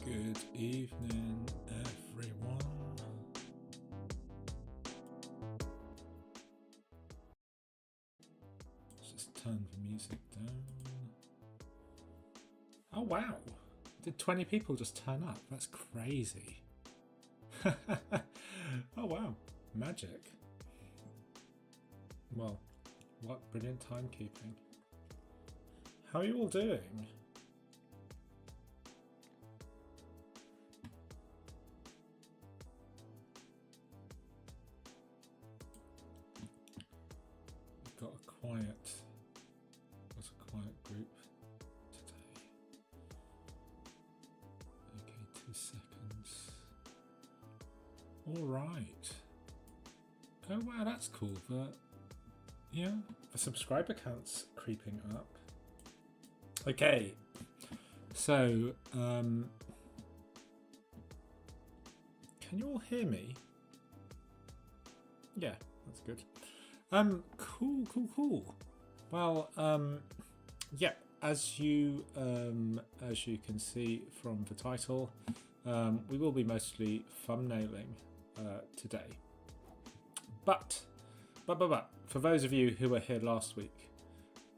Good evening, everyone. Let's just turn the music down. Oh wow, did 20 people just turn up? That's crazy. Oh wow, magic. Well, what brilliant timekeeping. How are you all doing? Got a quiet group today. Okay, 2 seconds. All right. Oh wow, that's cool. The subscriber count's creeping up. Okay, so can you all hear me? Yeah, that's good. Cool. Well, yeah, as you can see from the title, we will be mostly thumbnailing today. But for those of you who were here last week,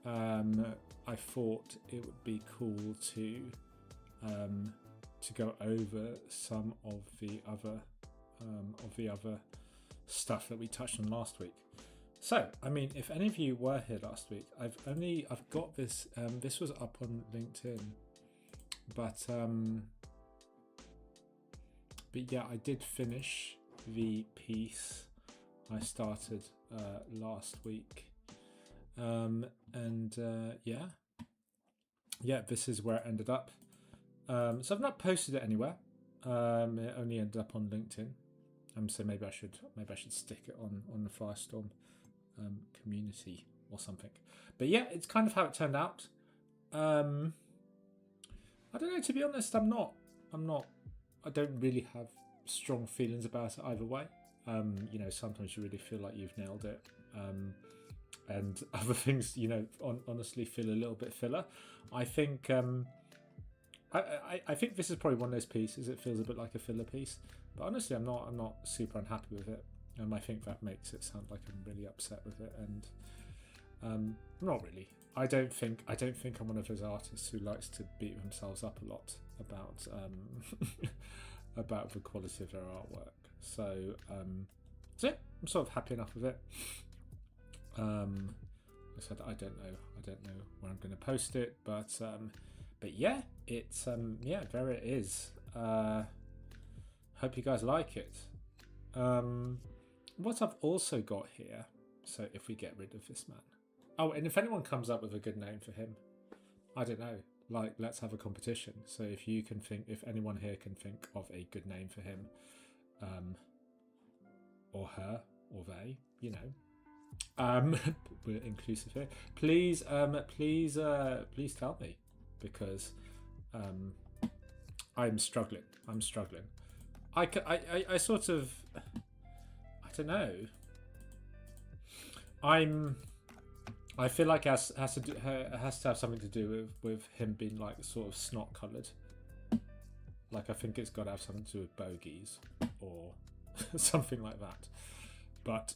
I thought it would be cool to go over some of the other stuff that we touched on last week. So, I mean, if any of you were here last week, I've got this. This was up on LinkedIn, but yeah, I did finish the piece I started last week, yeah, this is where it ended up. So I've not posted it anywhere. It only ended up on LinkedIn. So maybe I should stick it on the Firestorm community or something. But yeah, it's kind of how it turned out. I don't know, to be honest, I don't really have strong feelings about it either way. Sometimes you really feel like you've nailed it. And other things, honestly feel a little bit filler. I think I think this is probably one of those pieces. It feels a bit like a filler piece, but honestly, I'm not super unhappy with it. I think that makes it sound like I'm really upset with it, and not really. I don't think I'm one of those artists who likes to beat themselves up a lot about about the quality of their artwork. So yeah, I'm sort of happy enough with it. I said I don't know where I'm going to post it, but yeah, it's there it is. Hope you guys like it. What I've also got here, so if we get rid of this man, and if anyone comes up with a good name for him, I don't know, like, let's have a competition. So if anyone here can think of a good name for him, or her, or they, we're inclusive here. Please tell me, because I'm struggling. I sort of, I don't know. I feel like it has to have something to do with him being like sort of snot coloured. Like, I think it's got to have something to do with bogies or something like that. But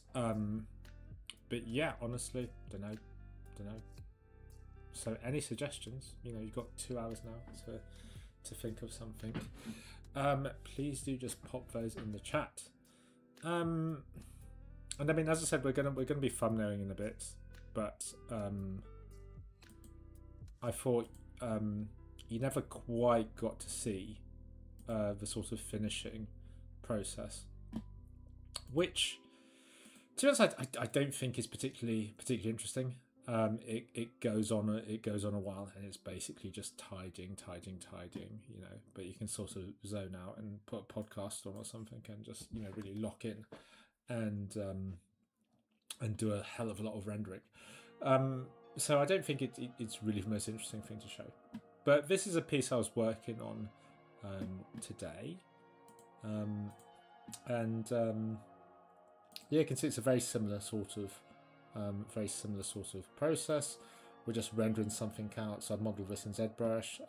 yeah, honestly, don't know. So any suggestions? You've got 2 hours now to think of something. Please do just pop those in the chat. And I mean, as I said, we're gonna be thumbnailing in a bit, but I thought you never quite got to see the sort of finishing process, which, to be honest, I don't think is particularly interesting. It goes on a while, and it's basically just tidying, but you can sort of zone out and put a podcast on or something and just really lock in and do a hell of a lot of rendering. So I don't think it's really the most interesting thing to show, but this is a piece I was working on today, yeah, you can see it's a very similar sort of process. We're just rendering something out. So I've modeled this in ZBrush,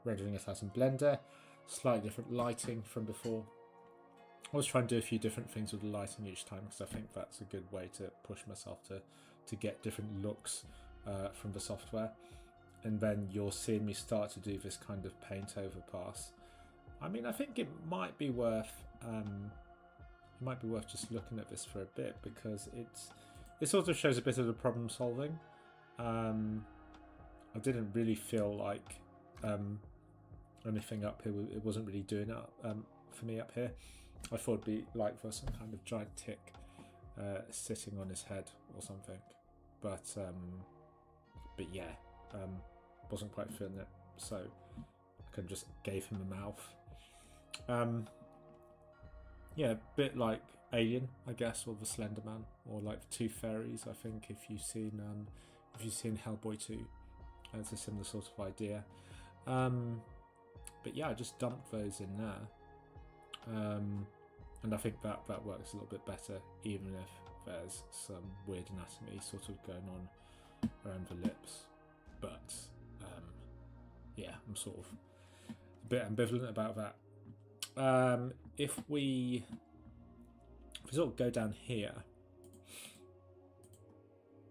rendering it out in Blender. slightly different lighting from before. I was trying to do a few different things with the lighting each time because I think that's a good way to push myself to get different looks from the software. And then you're seeing me start to do this kind of paint over pass. I mean, I think it might be worth just looking at this for a bit, because it sort of shows a bit of the problem solving. I didn't really feel like anything up here, it wasn't really doing it for me up here. I thought it'd be like for some kind of giant tick sitting on his head or something, but yeah, wasn't quite feeling it, so I kind of just gave him a mouth. Yeah, a bit like Alien, I guess, or the Slender Man, or like the Two Fairies. I think if you've seen Hellboy 2, it's a similar sort of idea. But yeah, I just dumped those in there, and I think that works a little bit better, even if there's some weird anatomy sort of going on around the lips. But yeah, I'm sort of a bit ambivalent about that. If we sort of go down here,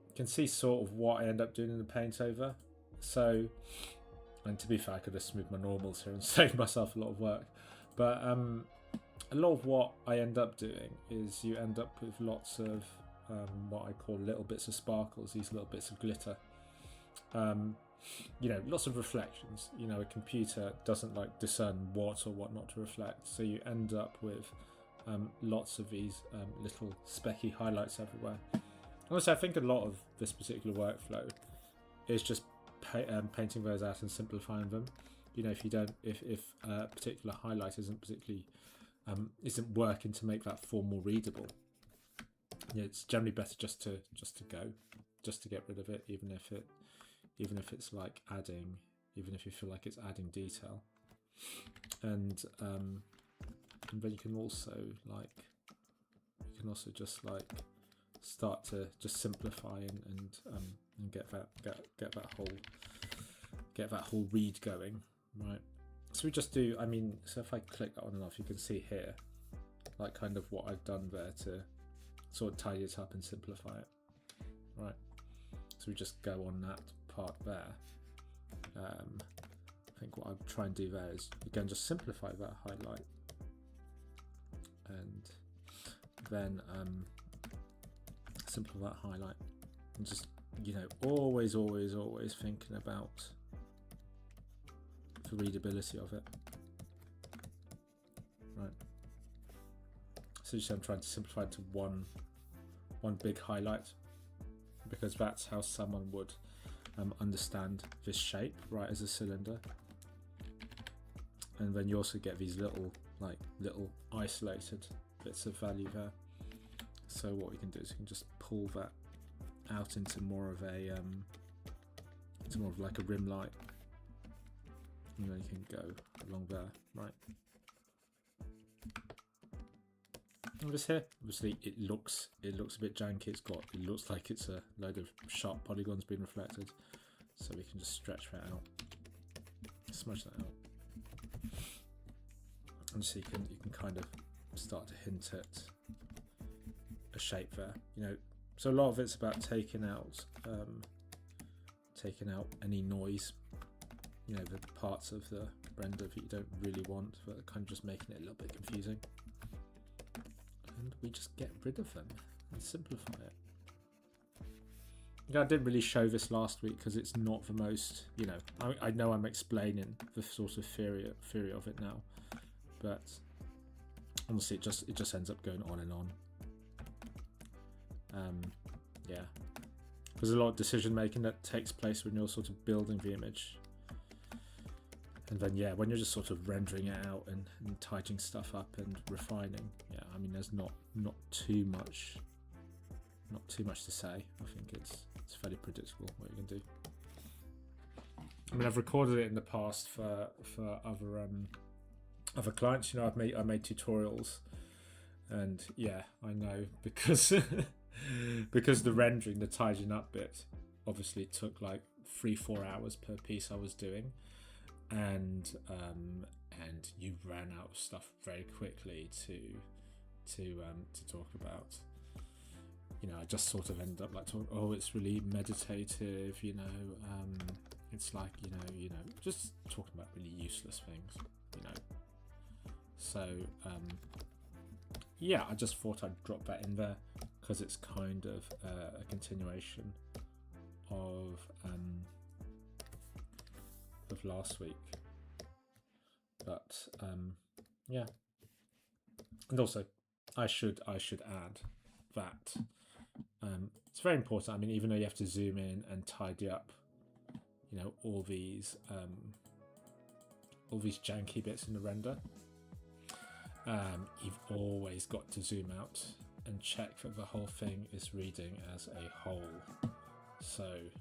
you can see sort of what I end up doing in the paint over. So, and to be fair, I could have smoothed my normals here and saved myself a lot of work. But a lot of what I end up doing is you end up with lots of what I call little bits of sparkles, these little bits of glitter. You know, lots of reflections. You know, a computer doesn't like discern what or what not to reflect, so you end up with lots of these little specky highlights everywhere. Honestly, I think a lot of this particular workflow is just painting those out and simplifying them. You know, if a particular highlight isn't particularly isn't working to make that form more readable, yeah, it's generally better just to get rid of it, even if it's like even if you feel like it's adding detail. And then you can also just like start to just simplify and get that whole read going, right? So we just do, I mean, so if I click that on and off, you can see here like kind of what I've done there to sort of tidy it up and simplify it, right? So we just go on that part there. I think what I'll try and do there is again just simplify that highlight, and then simplify that highlight, and just, you know, always thinking about the readability of it, right? So just I'm trying to simplify it to one big highlight, because that's how someone would understand this shape, right, as a cylinder. And then you also get these little isolated bits of value there. So what we can do is we can just pull that out into more of like a rim light, and then you can go along there, right? And this here, obviously, it looks a bit janky. It looks like it's a load of sharp polygons being reflected. So we can just stretch that out, smudge that out, and so you can kind of start to hint at a shape there. You know, so a lot of it's about taking out any noise. You know, the parts of the render that you don't really want, but kind of just making it a little bit confusing. And we just get rid of them and simplify it. I didn't really show this last week because it's not the most, you know, I know I'm explaining the sort of theory of it now, but honestly it just ends up going on and on. Yeah, there's a lot of decision making that takes place when you're sort of building the image, and then yeah, when you're just sort of rendering it out and tidying stuff up and refining, yeah, I mean there's not too much to say. I think it's fairly predictable what you can do. I mean, I've recorded it in the past for other clients. You know, I made tutorials, and yeah, I know because because the rendering, the tidying up bit, obviously took like 3-4 hours per piece I was doing, and and you ran out of stuff very quickly to talk about. You know, I just sort of ended up like talking, oh, it's really meditative, you know, it's like, you know, just talking about really useless things, you know. So, yeah, I just thought I'd drop that in there because it's kind of a continuation of last week. But yeah, and also I should add that it's very important. I mean, even though you have to zoom in and tidy up, you know, all these janky bits in the render, you've always got to zoom out and check that the whole thing is reading as a whole. So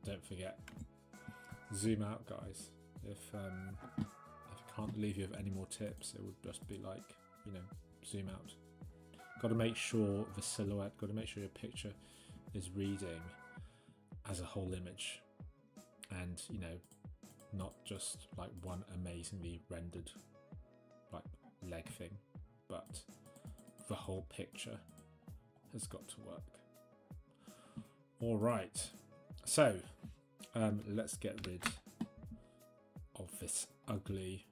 don't forget, zoom out, guys. If I can't leave you with any more tips, it would just be like, you know, zoom out. Got to make sure the silhouette, got to make sure your picture is reading as a whole image, and, you know, not just like one amazingly rendered like leg thing, but the whole picture has got to work. All right, so let's get rid of this ugly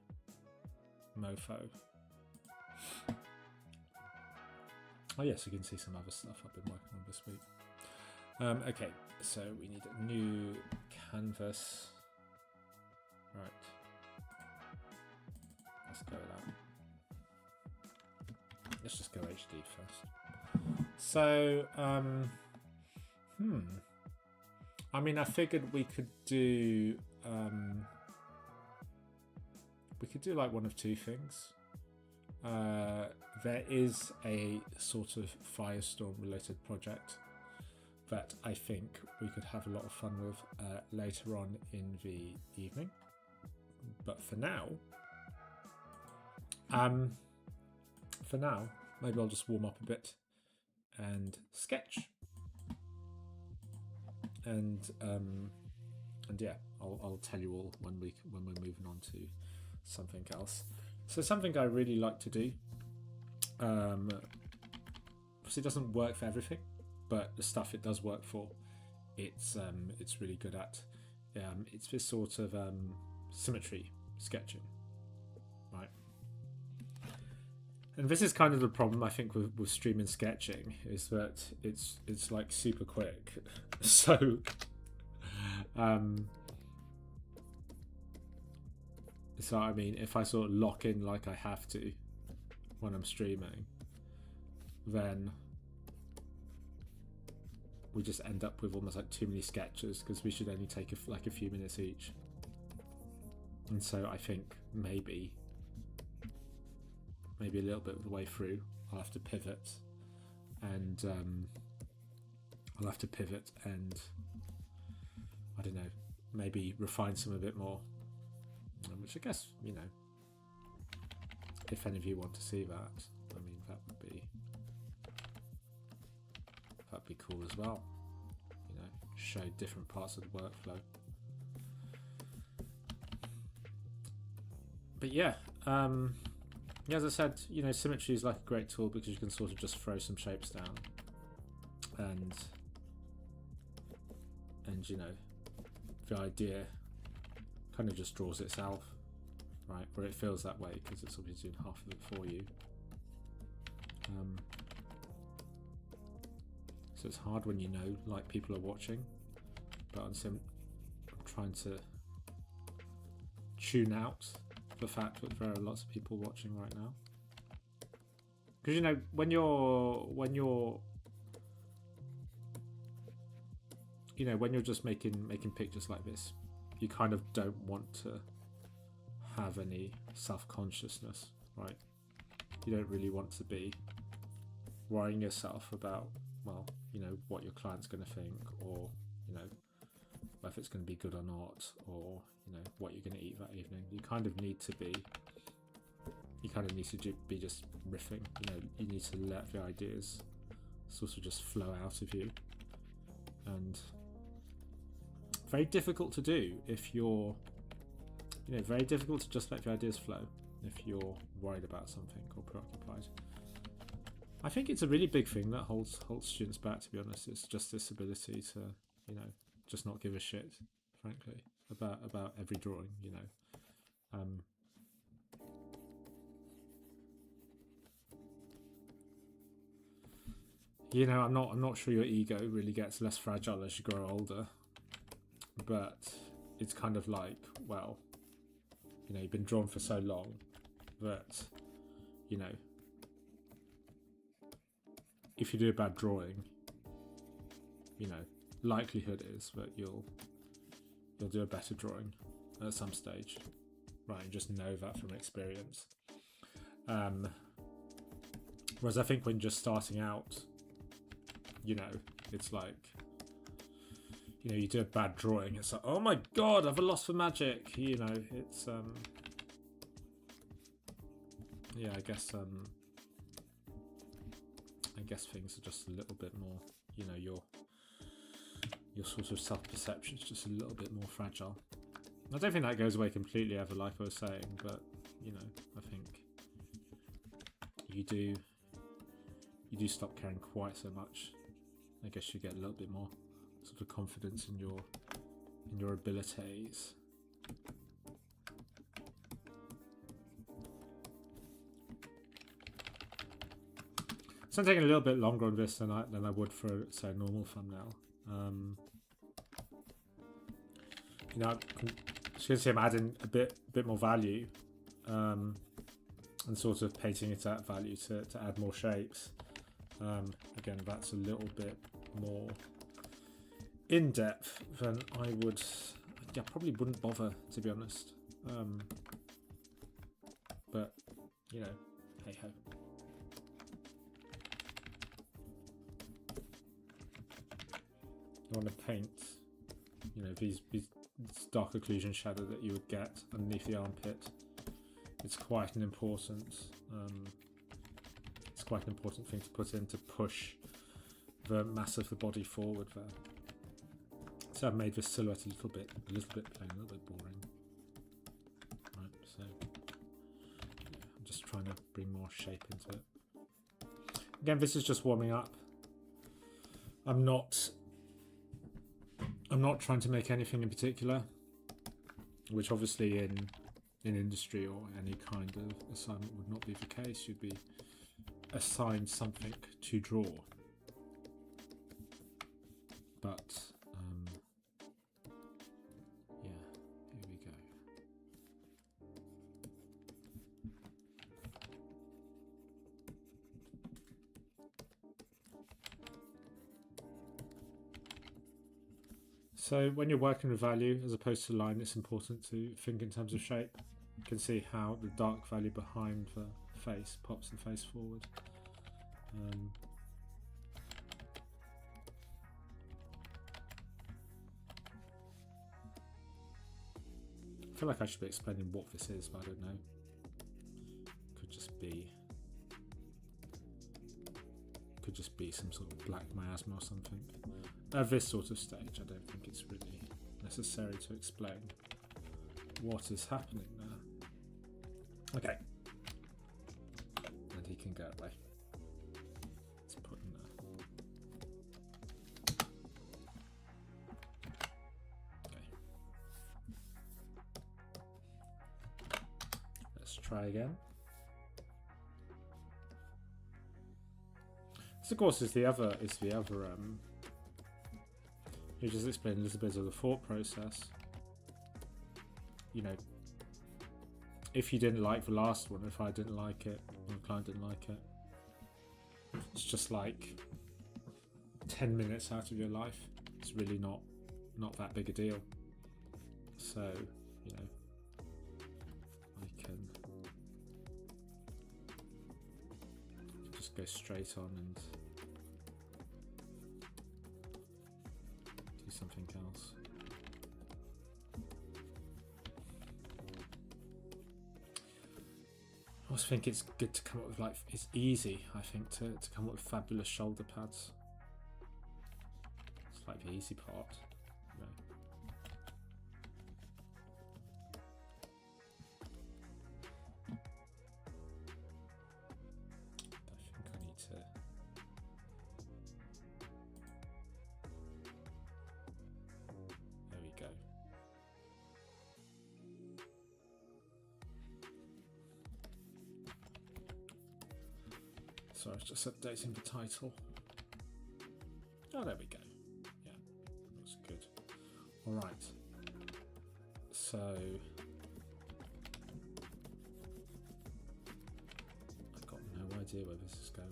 mofo. Oh yes, you can see some other stuff I've been working on this week. Okay, so we need a new canvas. Right, let's go with that. Let's just go HD first. So, I mean, I figured we could do like one of two things. There is a sort of Firestorm related project that I think we could have a lot of fun with later on in the evening. But for now, maybe I'll just warm up a bit and sketch. And yeah, I'll tell you all when we're moving on to something else. So something I really like to do, obviously it doesn't work for everything, but the stuff it does work for, it's really good at. It's this sort of symmetry sketching, right? And this is kind of the problem I think with streaming sketching, is that it's like super quick. So so I mean, if I sort of lock in like I have to when I'm streaming, then we just end up with almost like too many sketches, because we should only take like a few minutes each. And so I think maybe a little bit of the way through I'll have to pivot, and I don't know, maybe refine some a bit more, which I guess, you know, if any of you want to see that, I mean, that'd be cool as well, you know, show different parts of the workflow. But yeah, as I said, you know, symmetry is like a great tool because you can sort of just throw some shapes down, and you know, the idea kind of just draws itself, right? Or it feels that way because it's obviously doing half of it for you. So it's hard when you know, like, people are watching, but I'm trying to tune out the fact that there are lots of people watching right now. Because, you know, when you're just making pictures like this, you kind of don't want to have any self-consciousness, right? You don't really want to be worrying yourself about, well, you know, what your client's going to think, or, you know, whether it's going to be good or not, or, you know, what you're going to eat that evening. You kind of need to be just riffing. You know, you need to let the ideas sort of just flow out of you, and very difficult to do if you're, you know, very difficult to just let the ideas flow if you're worried about something or preoccupied. I think it's a really big thing that holds students back, to be honest. It's just this ability to, you know, just not give a shit, frankly, about every drawing, you know. You know, I'm not sure your ego really gets less fragile as you grow older, but it's kind of like, well, you know, you've been drawn for so long that, you know, if you do a bad drawing, you know, likelihood is that you'll do a better drawing at some stage, right? You just know that from experience. Whereas I think when just starting out, you know, it's like, you know, you do a bad drawing, it's like, oh my god, I've a loss for magic, you know. It's yeah, I guess things are just a little bit more, you know, your sort of self-perception is just a little bit more fragile. I don't think that goes away completely ever, like I was saying, but, you know, I think you do stop caring quite so much. I guess you get a little bit more sort of confidence in your abilities. So I'm taking a little bit longer on this than I would for, say, a normal thumbnail. You know, as you can see, I'm adding a bit more value, and sort of painting it at value to add more shapes. Again, that's a little bit more in depth than I would. Yeah, probably wouldn't bother, to be honest. But you know, hey ho. You want to paint, you know, these dark occlusion shadow that you would get underneath the armpit. It's quite an important thing to put in to push the mass of the body forward there. So I've made this silhouette a little bit plain, a little bit boring. Right, so yeah, I'm just trying to bring more shape into it. Again, this is just warming up. I'm not trying to make anything in particular, which obviously in industry or any kind of assignment would not be the case. You'd be assigned something to draw. But yeah, here we go. So when you're working with value as opposed to line, it's important to think in terms of shape. You can see how the dark value behind the face pops the face forward. I feel like I should be explaining what this is, but I don't know. Could just be some sort of black miasma or something. At this sort of stage, I don't think it's really necessary to explain what is happening there. Okay. And he can go away. Let's put in there. Okay. Let's try again. This, of course, is the other you just explain a little bit of the thought process. You know, if you didn't like the last one, if I didn't like it, or the client didn't like it, it's just like 10 minutes out of your life. It's really not that big a deal. So, you know, I can just go straight on and do something else. I always think it's good to come up with, like, it's easy, I think, to come up with fabulous shoulder pads. It's like the easy part, you know. So I was just updating the title. Oh, there we go. Yeah, looks good. All right. So I've got no idea where this is going.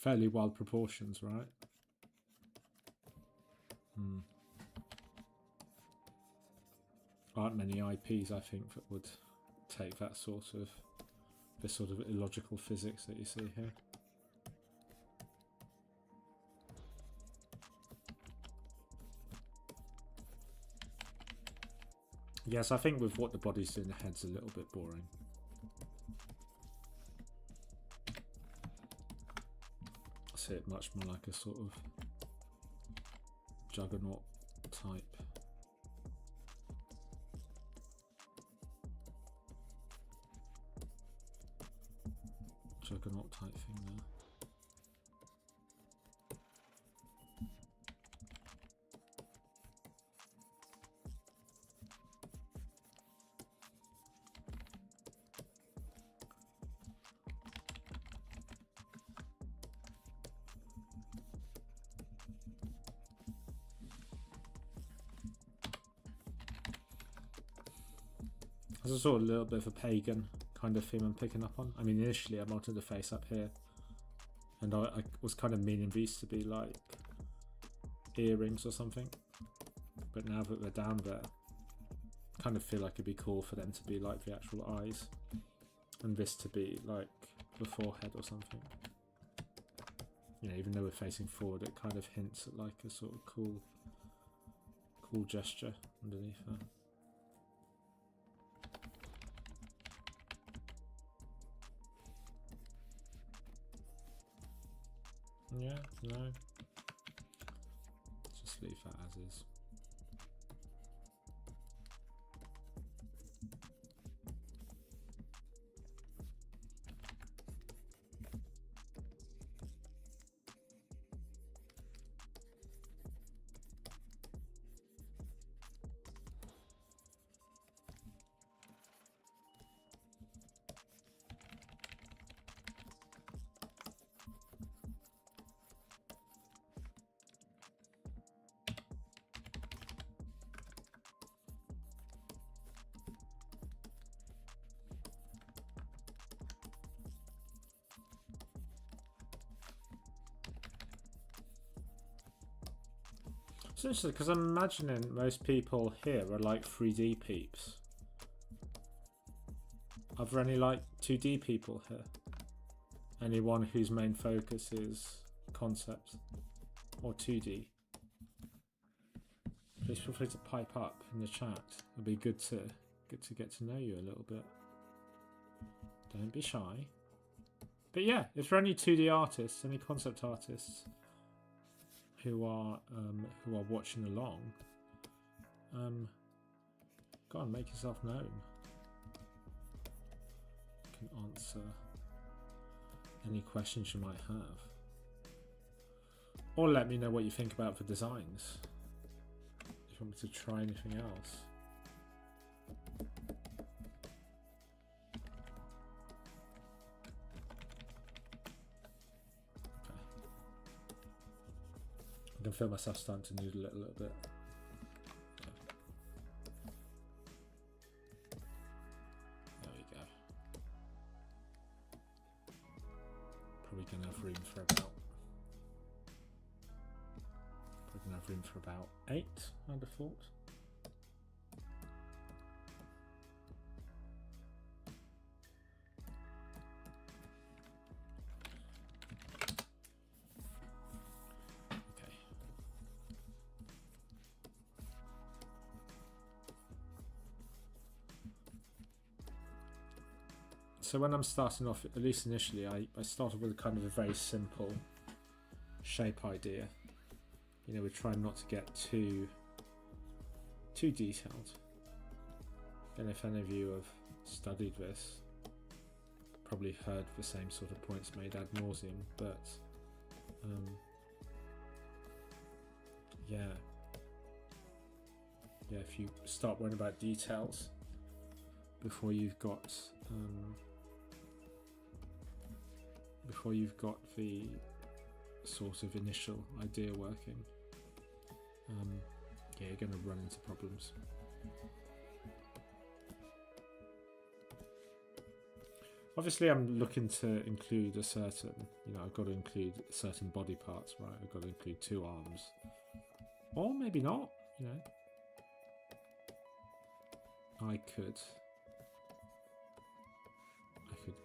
Fairly wild proportions, right? Aren't many IPs, I think, that would take that sort of this sort of illogical physics that you see here. Yes, I think with what the body's doing, the head's a little bit boring. I see it much more like a sort of juggernaut type. Juggernaut type thing there. There's a sort of little bit of a pagan kind of theme I'm picking up on. I mean, initially I wanted the face up here, and I was kind of meaning these to be like earrings or something, but now that they're down there, I kind of feel like it'd be cool for them to be like the actual eyes, and this to be like the forehead or something. You know, even though we're facing forward, it kind of hints at like a sort of cool gesture underneath that. Yeah, no. Just leave that as is. It's interesting because I'm imagining most people here are like 3D peeps. Are there any like 2D people here? Anyone whose main focus is concept or 2D? Please feel free to pipe up in the chat. It'd be good to get to know you a little bit. Don't be shy. But yeah, if there are any 2D artists, any concept artists who are watching along, go on, make yourself known. You can answer any questions you might have, or let me know what you think about the designs. If you want me to try anything else. I can feel myself starting to noodle it a little bit. There we go. Probably gonna have room for about 8, I'd have thought. So when I'm starting off, at least initially, I started with kind of a very simple shape idea. You know, we're trying not to get too detailed. And if any of you have studied this, probably heard the same sort of points made ad nauseum, but yeah, if you start worrying about details before you've got the sort of initial idea working, yeah, you're going to run into problems. Obviously, I'm looking to include a certain, I've got to include certain body parts, right? I've got to include 2 arms, or maybe not. I could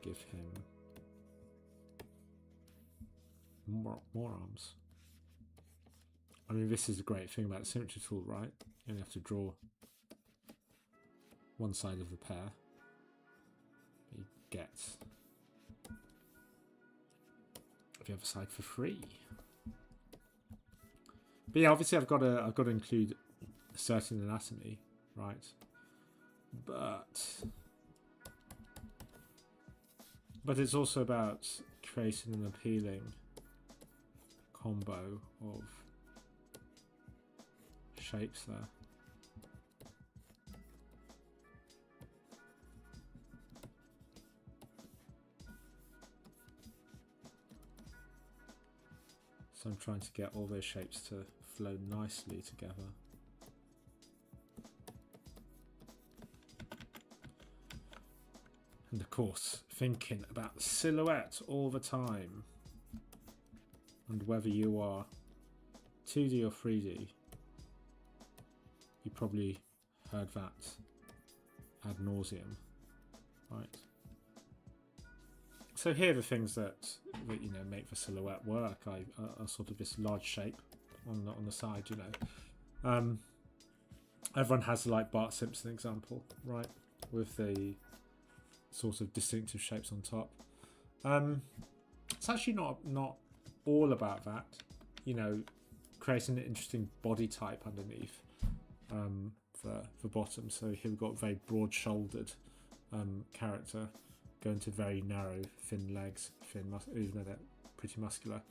give him more arms. I mean, this is the great thing about the symmetry tool, right? You only have to draw one side of the pair. You get the other side for free. But yeah, obviously I've got to include a certain anatomy, right? But it's also about creating an appealing combo of shapes there. So I'm trying to get all those shapes to flow nicely together. And of course, thinking about the silhouette all the time. And whether you are 2D or 3D, you probably heard that ad nauseum, right? So here are the things that make the silhouette work. Are sort of this large shape on the side, Everyone has like Bart Simpson example, right? With the sort of distinctive shapes on top. It's actually not all about that, creating an interesting body type underneath for bottom. So here we've got a very broad-shouldered character going to very narrow, thin legs, even though they're pretty muscular.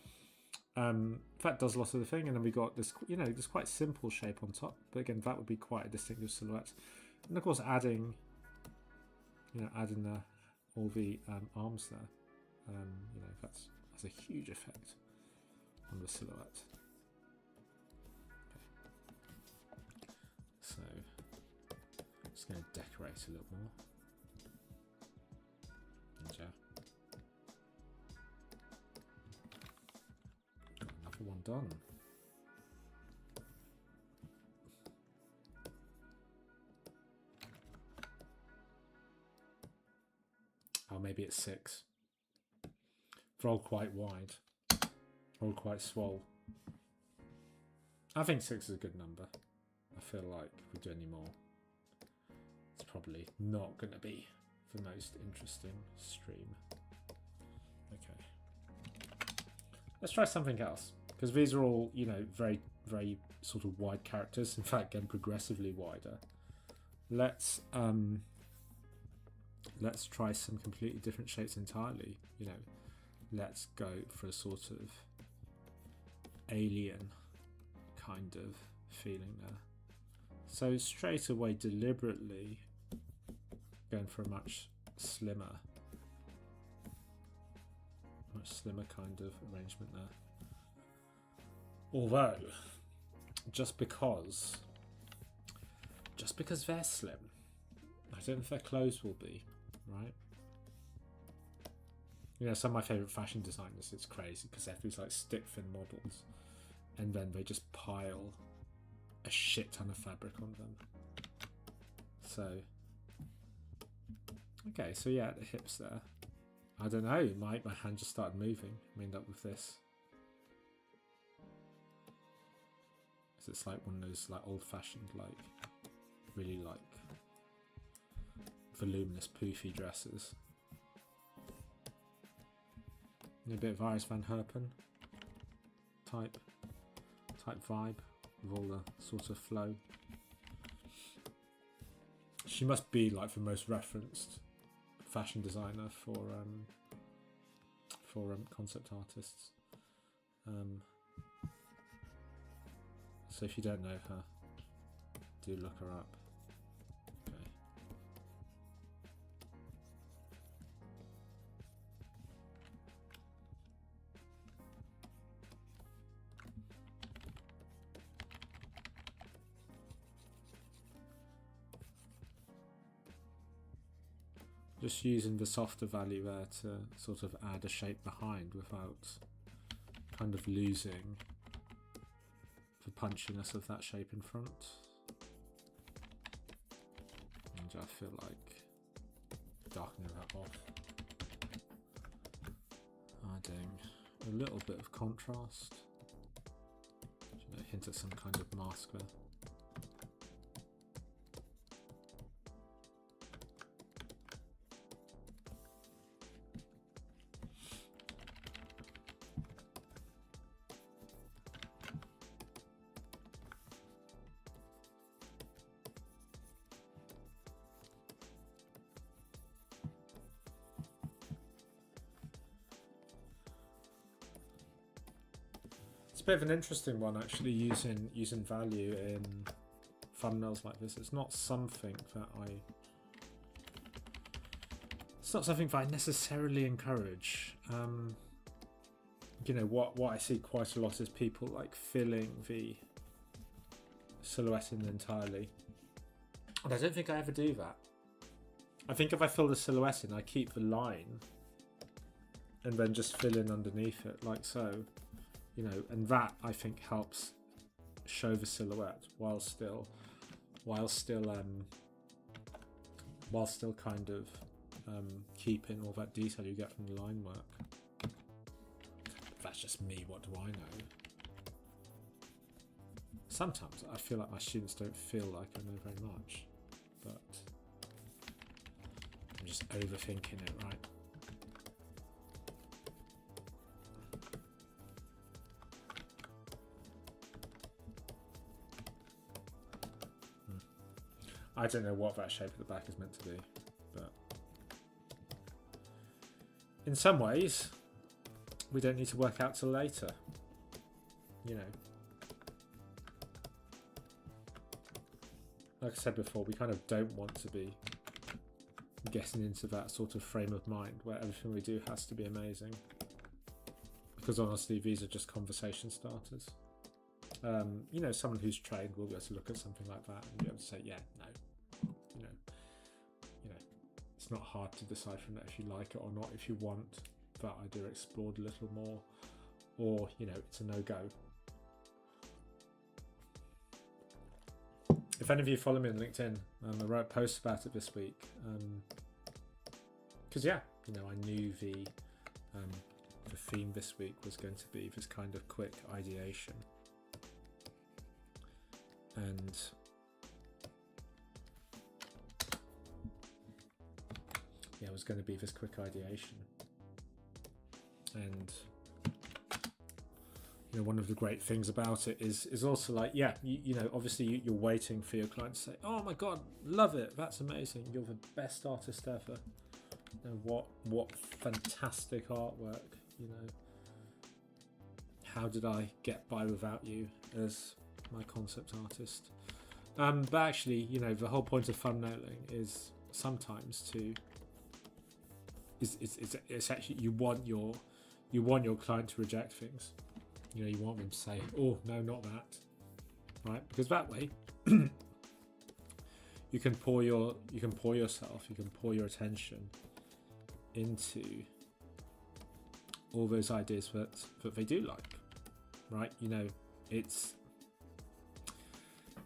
That does a lot of the thing, and then we got this, this quite simple shape on top. But again, that would be quite a distinctive silhouette. And of course, adding all the arms there, that's a huge effect on the silhouette. Okay. So, just going to decorate a little more. Got another one done. Oh, maybe it's 6. They're all quite wide. All quite swole. I think 6 is a good number. I feel like if we do any more, it's probably not going to be the most interesting stream. Okay. Let's try something else. Because these are all, very, very sort of wide characters. In fact, getting progressively wider. Let's try some completely different shapes entirely. Let's go for a sort of alien kind of feeling there. So straight away, deliberately going for a much slimmer kind of arrangement there. Although, just because they're slim, I don't know if their clothes will be, right? Some of my favourite fashion designers, it's crazy because they have these like stick thin models and then they just pile a shit ton of fabric on them. So, okay, so yeah, the hips there. I don't know, my hand just started moving. I end up with this. So it's like one of those like old-fashioned, like really like voluminous poofy dresses. A bit of Iris Van Herpen type vibe with all the sort of flow. She must be like the most referenced fashion designer for concept artists. So if you don't know her, do look her up. Okay. Just using the softer value there to sort of add a shape behind without kind of losing the punchiness of that shape in front. And I feel like darkening that off, adding a little bit of contrast, hint at some kind of mask there. It's a bit of an interesting one, actually, using value in thumbnails like this. It's not something that I necessarily encourage. You know, what I see quite a lot is people like filling the silhouette in entirely, and I don't think I ever do that. I think if I fill the silhouette in, I keep the line and then just fill in underneath it like so. You know, and that I think helps show the silhouette while still kind of keeping all that detail you get from the line work. That's just me. What do I know? Sometimes I feel like my students don't feel like I know very much, but I'm just overthinking it, right? I don't know what that shape at the back is meant to be, but in some ways, we don't need to work out till later, you know. Like I said before, we kind of don't want to be getting into that sort of frame of mind where everything we do has to be amazing. Because honestly, these are just conversation starters. You know, someone who's trained will be able to look at something like that and be able to say, yeah, no. It's not hard to decide from that if you like it or not. If you want that idea explored a little more, or you know, it's a no-go. If any of you follow me on LinkedIn, I wrote a post about it this week because yeah, you know, I knew the theme this week was going to be this kind of quick ideation, and yeah, it was going to be this quick ideation. And you know, one of the great things about it is also like, yeah, you know, obviously you're waiting for your client to say, oh my god, love it, that's amazing, you're the best artist ever. You know, what fantastic artwork, you know, how did I get by without you as my concept artist? But actually, you know, the whole point of thumbnailing is sometimes to it's actually you want your client to reject things. You know, you want them to say, oh no, not that, right? Because that way you can pour yourself, you can pour your attention into all those ideas that they do like, right? You know, it's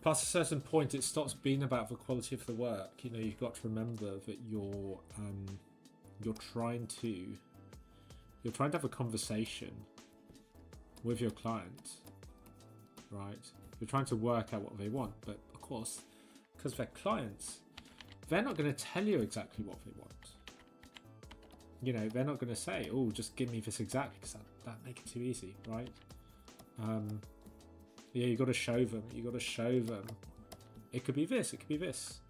past a certain point, it stops being about the quality of the work. You know, you've got to remember that you're trying to have a conversation with your client, right? You're trying to work out what they want, but of course, because they're clients, they're not going to tell you exactly what they want. You know, they're not going to say, oh, just give me this exactly, because that make it too easy, right? Yeah, you got to show them. It could be this, it could be this.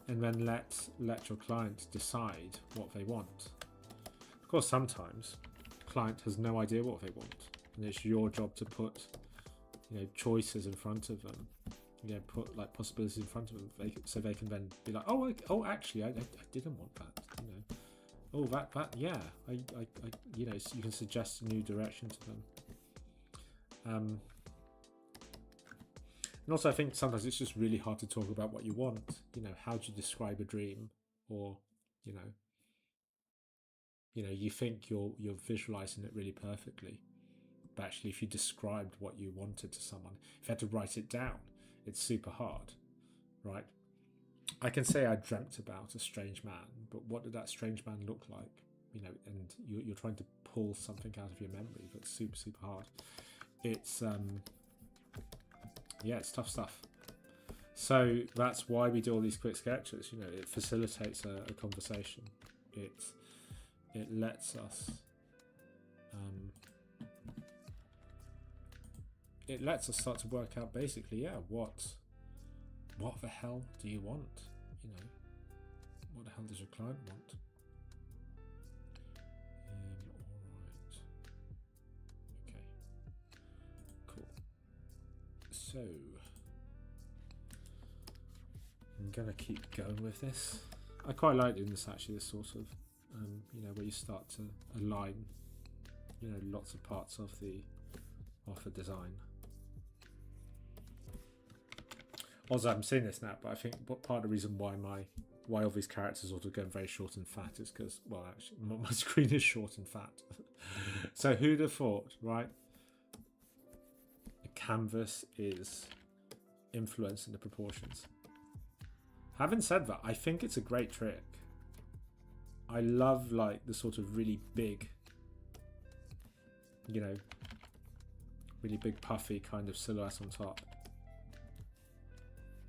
and then let your client decide what they want. Of course, sometimes the client has no idea what they want, and it's your job to put, you know, choices in front of them. You know, put like possibilities in front of them, so they can then be like, oh, actually, I didn't want that. You know, oh, that, yeah, I you know, so you can suggest a new direction to them. And also, I think sometimes it's just really hard to talk about what you want. You know, how do you describe a dream? Or, you know, you think you're visualizing it really perfectly, but actually, if you described what you wanted to someone, if you had to write it down, it's super hard, right? I can say I dreamt about a strange man, but what did that strange man look like? You know, and you're trying to pull something out of your memory that's super, super hard. It's yeah, it's tough stuff. So that's why we do all these quick sketches. You know, it facilitates a conversation. It lets us start to work out basically, yeah, what the hell do you want? You know, what the hell does your client want? Alright. Okay. Cool. So I'm gonna keep going with this. I quite like doing this actually, this sort of you know, where you start to align, you know, lots of parts of the design. Also, I'm seeing this now, but I think part of the reason why all these characters are going very short and fat is because, well, actually, my screen is short and fat. So who'd have thought, right? A canvas is influencing the proportions. Having said that, I think it's a great trick. I love like the sort of really big, you know, really big puffy kind of silhouette on top.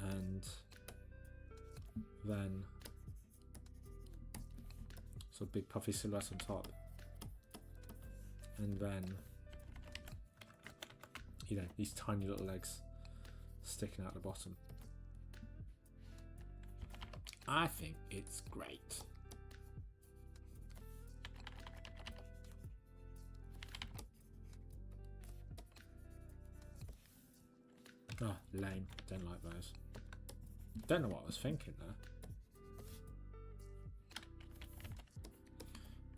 And then sort of big puffy silhouette on top. And then, you know, these tiny little legs sticking out the bottom. I think it's great. Oh, lame. Don't like those. Don't know what I was thinking there.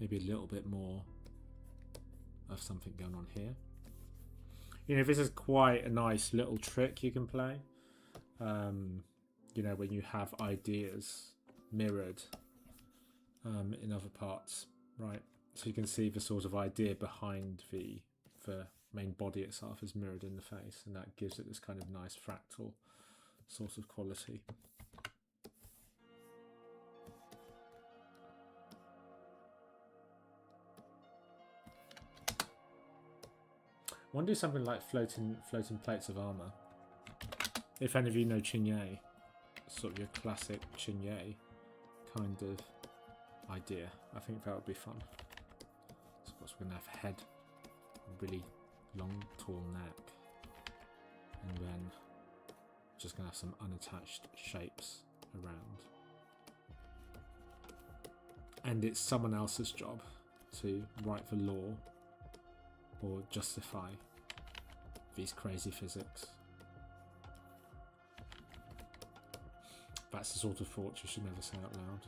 Maybe a little bit more of something going on here. You know, this is quite a nice little trick you can play. You know, when you have ideas mirrored in other parts, right? So you can see the sort of idea behind the main body itself is mirrored in the face, and that gives it this kind of nice fractal sort of quality. I want to do something like floating plates of armor. If any of you know Chigné, sort of your classic Chigné kind of idea, I think that would be fun. So of course we're going to have head, really long, tall neck, and then just going to have some unattached shapes around. And it's someone else's job to write the law or justify these crazy physics. That's the sort of thought you should never say out loud.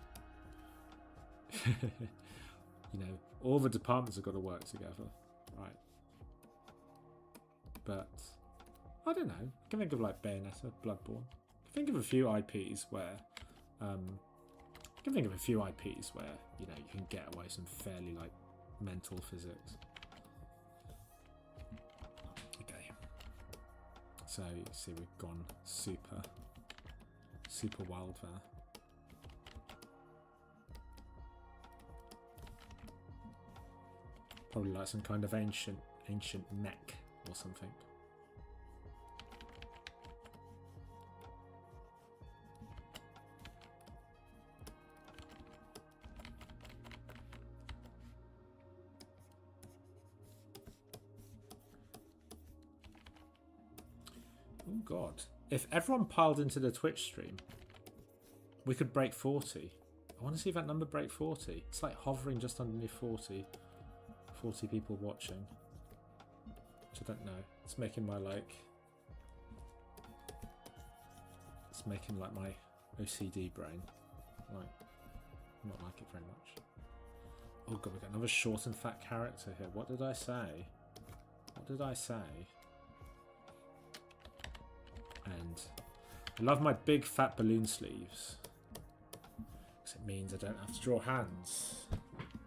You know, all the departments have got to work together, right? But I don't know. I can think of like Bayonetta, Bloodborne. I can think of a few IPs where, you know, you can get away some fairly like mental physics. Okay. So you see, we've gone super wild there. Probably like some kind of ancient mech or something. Oh god. If everyone piled into the Twitch stream, We could break 40. I want to see that number break 40. It's like hovering just underneath 40. 40 people watching. Which I don't know. It's making my like... It's making like my OCD brain. Like, not like it very much. Oh god, we got another short and fat character here. What did I say? What did I say? And I love my big fat balloon sleeves. Because it means I don't have to draw hands.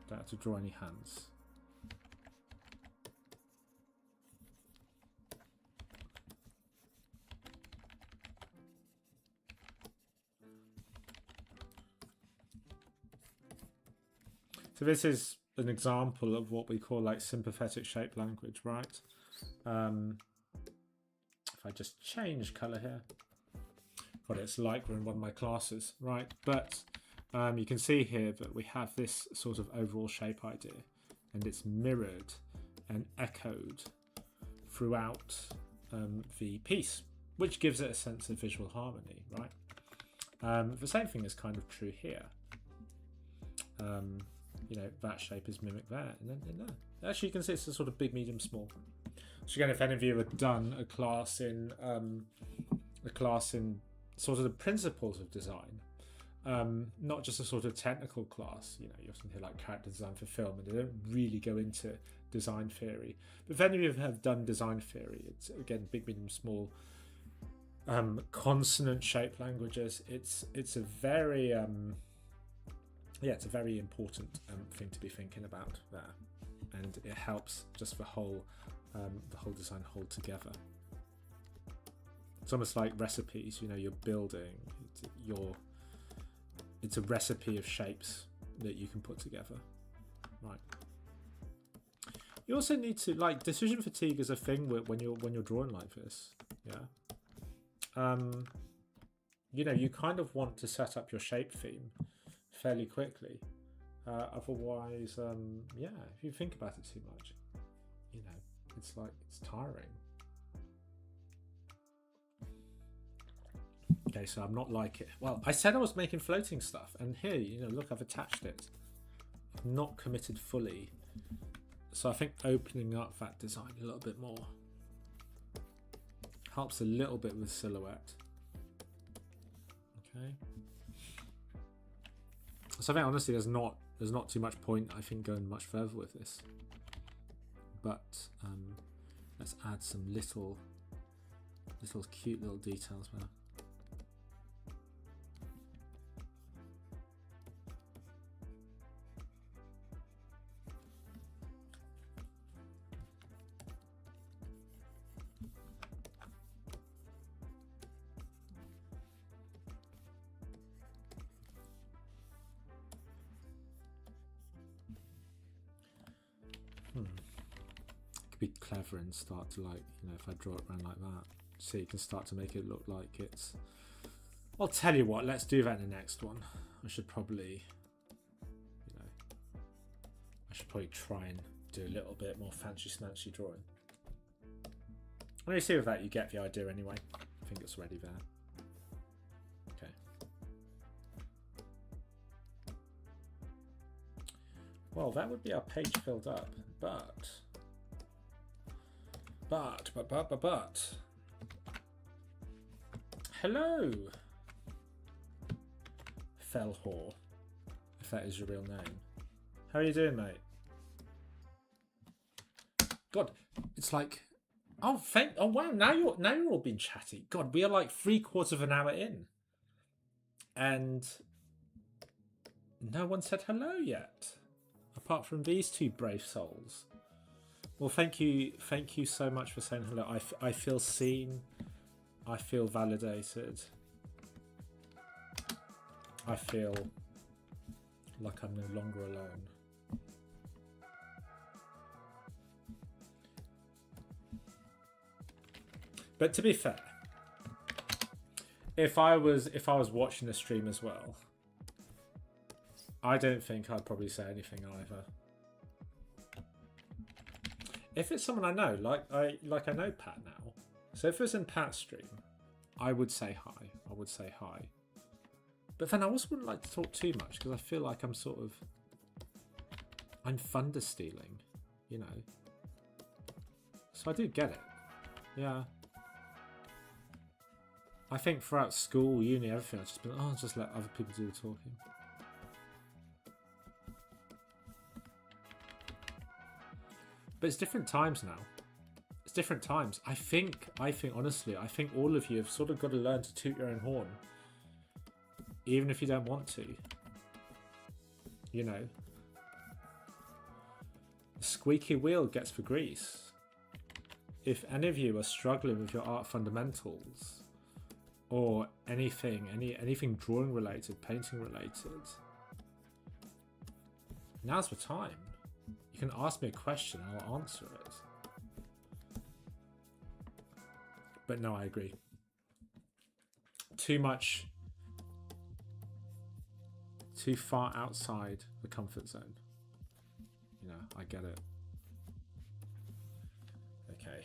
Don't have to draw any hands. So this is an example of what we call like sympathetic shape language, right? If I just change color here, what it's like we're in one of my classes, right? But you can see here that we have this sort of overall shape idea, and it's mirrored and echoed throughout the piece, which gives it a sense of visual harmony, right? The same thing is kind of true here. You know, that shape is mimicked there, and then in there. Actually, you can see it's a sort of big, medium, small. So again, if any of you have done a class in sort of the principles of design, not just a sort of technical class. You know, you often hear like character design for film, and they don't really go into design theory. But if any of you have done design theory, it's again big, medium, small, consonant shape languages. It's a very yeah, it's a very important thing to be thinking about there, and it helps just the whole design hold together. It's almost like recipes. You know, you're building. It's a recipe of shapes that you can put together, right? You also need to, like, decision fatigue is a thing when you're drawing like this. Yeah. You know, you kind of want to set up your shape theme fairly quickly. Otherwise, yeah, if you think about it too much, you know, it's tiring. Okay, so I'm not like it. Well, I said I was making floating stuff, and here, you know, look, I've attached it. I've not committed fully. So I think opening up that design a little bit more helps a little bit with silhouette. Okay. So I think honestly there's not too much point, I think, going much further with this. But let's add some little cute little details there. Be clever and start to, like, you know, if I draw it around like that, so you can start to make it look like it's... I'll tell you what, let's do that in the next one. I should probably, you know, try and do a little bit more fancy smancy drawing. When you see with that, you get the idea anyway. I think it's already there. Okay. Well, that would be our page filled up, but hello, Felhor, if that is your real name. How are you doing, mate? God, it's like, oh wow, now you're all being chatty. God, we are like 3/4 of an hour in, and no one said hello yet, apart from these two brave souls. Well, thank you so much for saying hello. I feel seen. I feel validated. I feel like I'm no longer alone. But to be fair, if I was watching the stream as well, I don't think I'd probably say anything either. If it's someone I know, like I know Pat now, so if it was in Pat's stream, I would say hi. I would say hi. But then I also wouldn't like to talk too much because I feel like I'm thunder stealing, you know. So I do get it. Yeah. I think throughout school, uni, everything, I've just been, oh, just let other people do the talking. But it's different times now. It's different times. I think honestly, I think all of you have sort of got to learn to toot your own horn. Even if you don't want to. You know. The squeaky wheel gets the grease. If any of you are struggling with your art fundamentals, or anything drawing related, painting related, now's the time. You can ask me a question and I'll answer it. But no, I agree. Too far outside the comfort zone. You know, I get it. Okay.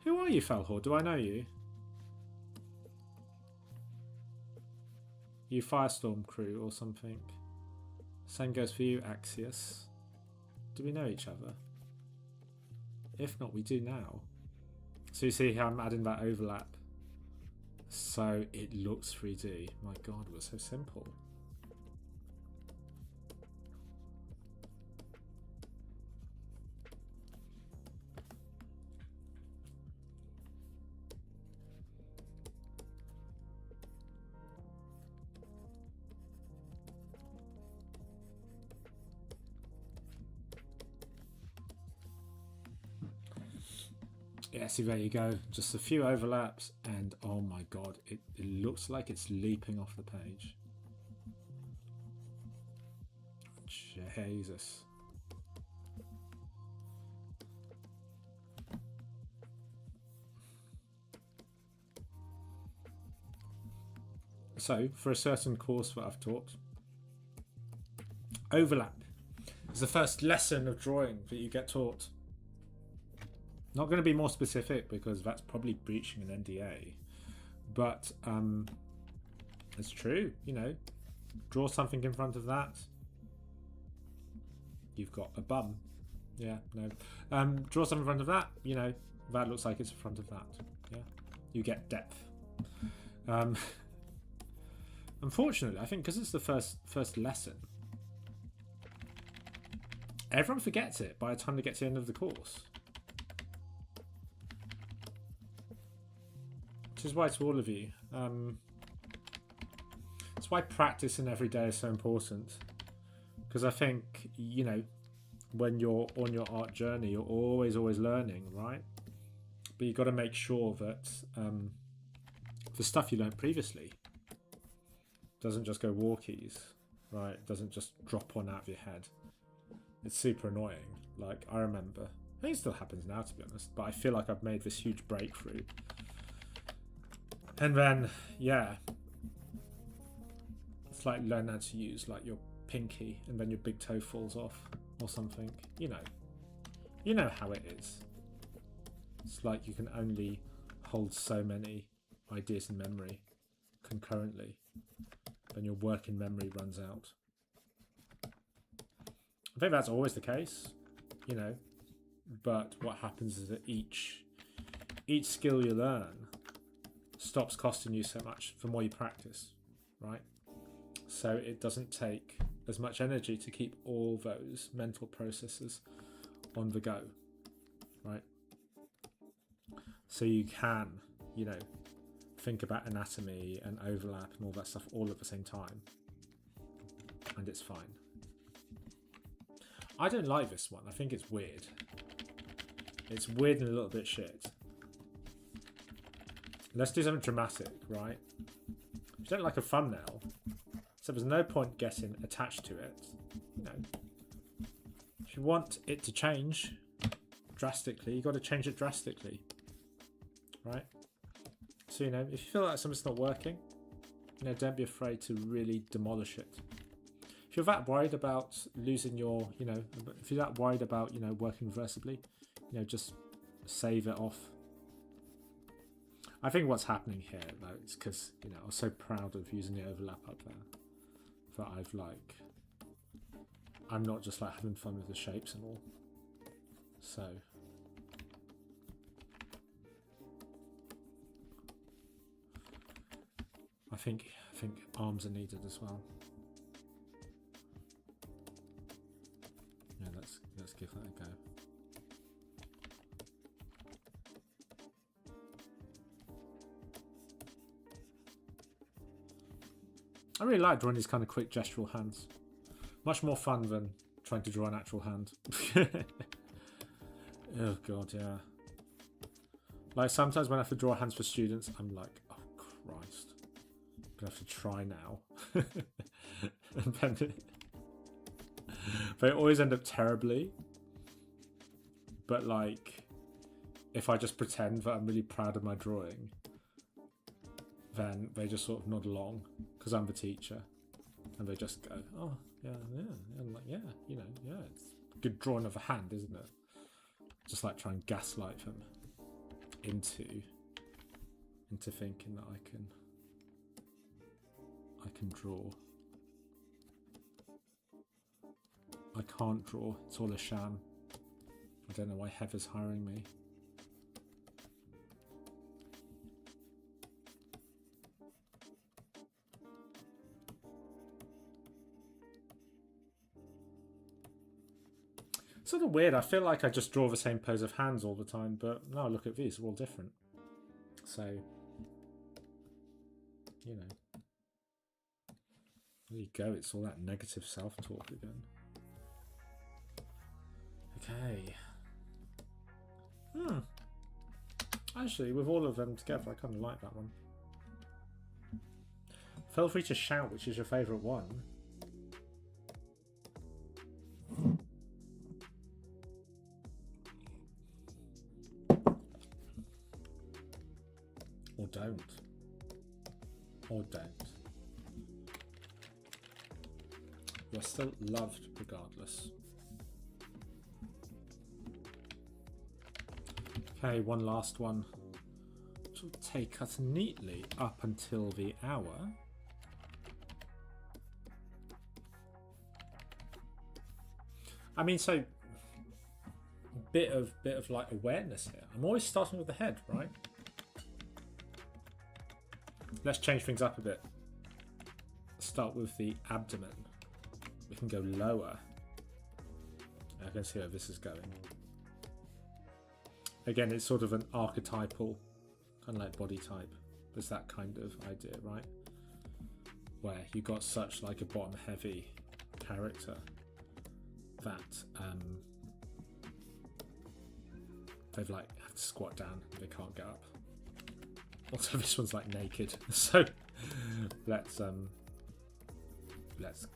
Who are you, Felhor? Do I know you? You Firestorm crew or something? Same goes for you, Axios. Do we know each other? If not, we do now. So you see how I'm adding that overlap. So it looks 3D. My God, it was so simple. Yeah, see, there you go. Just a few overlaps, and oh my God, it looks like it's leaping off the page. Jesus. So, for a certain course that I've taught, overlap is the first lesson of drawing that you get taught. Not going to be more specific because that's probably breaching an NDA, but it's true. You know, draw something in front of that. You've got a bum. Yeah, no. Draw something in front of that. You know, that looks like it's in front of that. Yeah, you get depth. Unfortunately, I think because it's the first lesson, everyone forgets it by the time they get to the end of the course. Which is why to all of you, it's why practicing every day is so important. Because I think, you know, when you're on your art journey, you're always learning, right? But you've got to make sure that the stuff you learned previously doesn't just go walkies, right? It doesn't just drop on out of your head. It's super annoying. Like, I remember, I think it still happens now, to be honest, but I feel like I've made this huge breakthrough. And then, yeah, it's like learn how to use like your pinky and then your big toe falls off or something. You know how it is. It's like you can only hold so many ideas in memory concurrently. Then your working memory runs out. I think that's always the case, you know, but what happens is that each skill you learn stops costing you so much the more you practice, right? So it doesn't take as much energy to keep all those mental processes on the go, right? So you can, you know, think about anatomy and overlap and all that stuff all at the same time, and it's fine. I don't like this one. I think it's weird. It's weird and a little bit shit. Let's do something dramatic, right? If you don't like a thumbnail, so there's no point getting attached to it. You know, if you want it to change drastically, you got to change it drastically, right? So, you know, if you feel like something's not working, you know, don't be afraid to really demolish it. If you're that worried about losing your, you know, if you're that worried about, you know, working reversibly, you know, just save it off. I think what's happening here, though, is because, you know, I was so proud of using the overlap up there that I've, like, I'm not just, like, having fun with the shapes and all. So, I think arms are needed as well. Yeah, let's give that a go. I really like drawing these kind of quick gestural hands. Much more fun than trying to draw an actual hand. Oh god, yeah. Like sometimes when I have to draw hands for students, I'm like, oh Christ, I'm gonna have to try now. And then they always end up terribly. But like, if I just pretend that I'm really proud of my drawing, then they just sort of nod along because I'm the teacher, and they just go, "Oh, yeah." And I'm like, "Yeah, you know, yeah, it's a good drawing of a hand, isn't it?" Just like try and gaslight them into thinking that I can draw. I can't draw. It's all a sham. I don't know why Heather's hiring me. Sort of weird. I feel like I just draw the same pose of hands all the time, but now I look at these, they're all different. So, you know, there you go. It's all that negative self-talk again. Okay. Actually, with all of them together, I kind of like that one. Feel free to shout which is your favourite one. Or don't. Or don't. You're still loved regardless. Okay, one last one. Which will take us neatly up until the hour. I mean, so bit of like awareness here. I'm always starting with the head, right? Let's change things up a bit. Start with the abdomen. We can go lower. I can see where this is going. Again, it's sort of an archetypal, kind of like body type. There's that kind of idea, right? Where you got such like a bottom heavy character that they've like have to squat down, they can't get up. Also, this one's like naked, so let's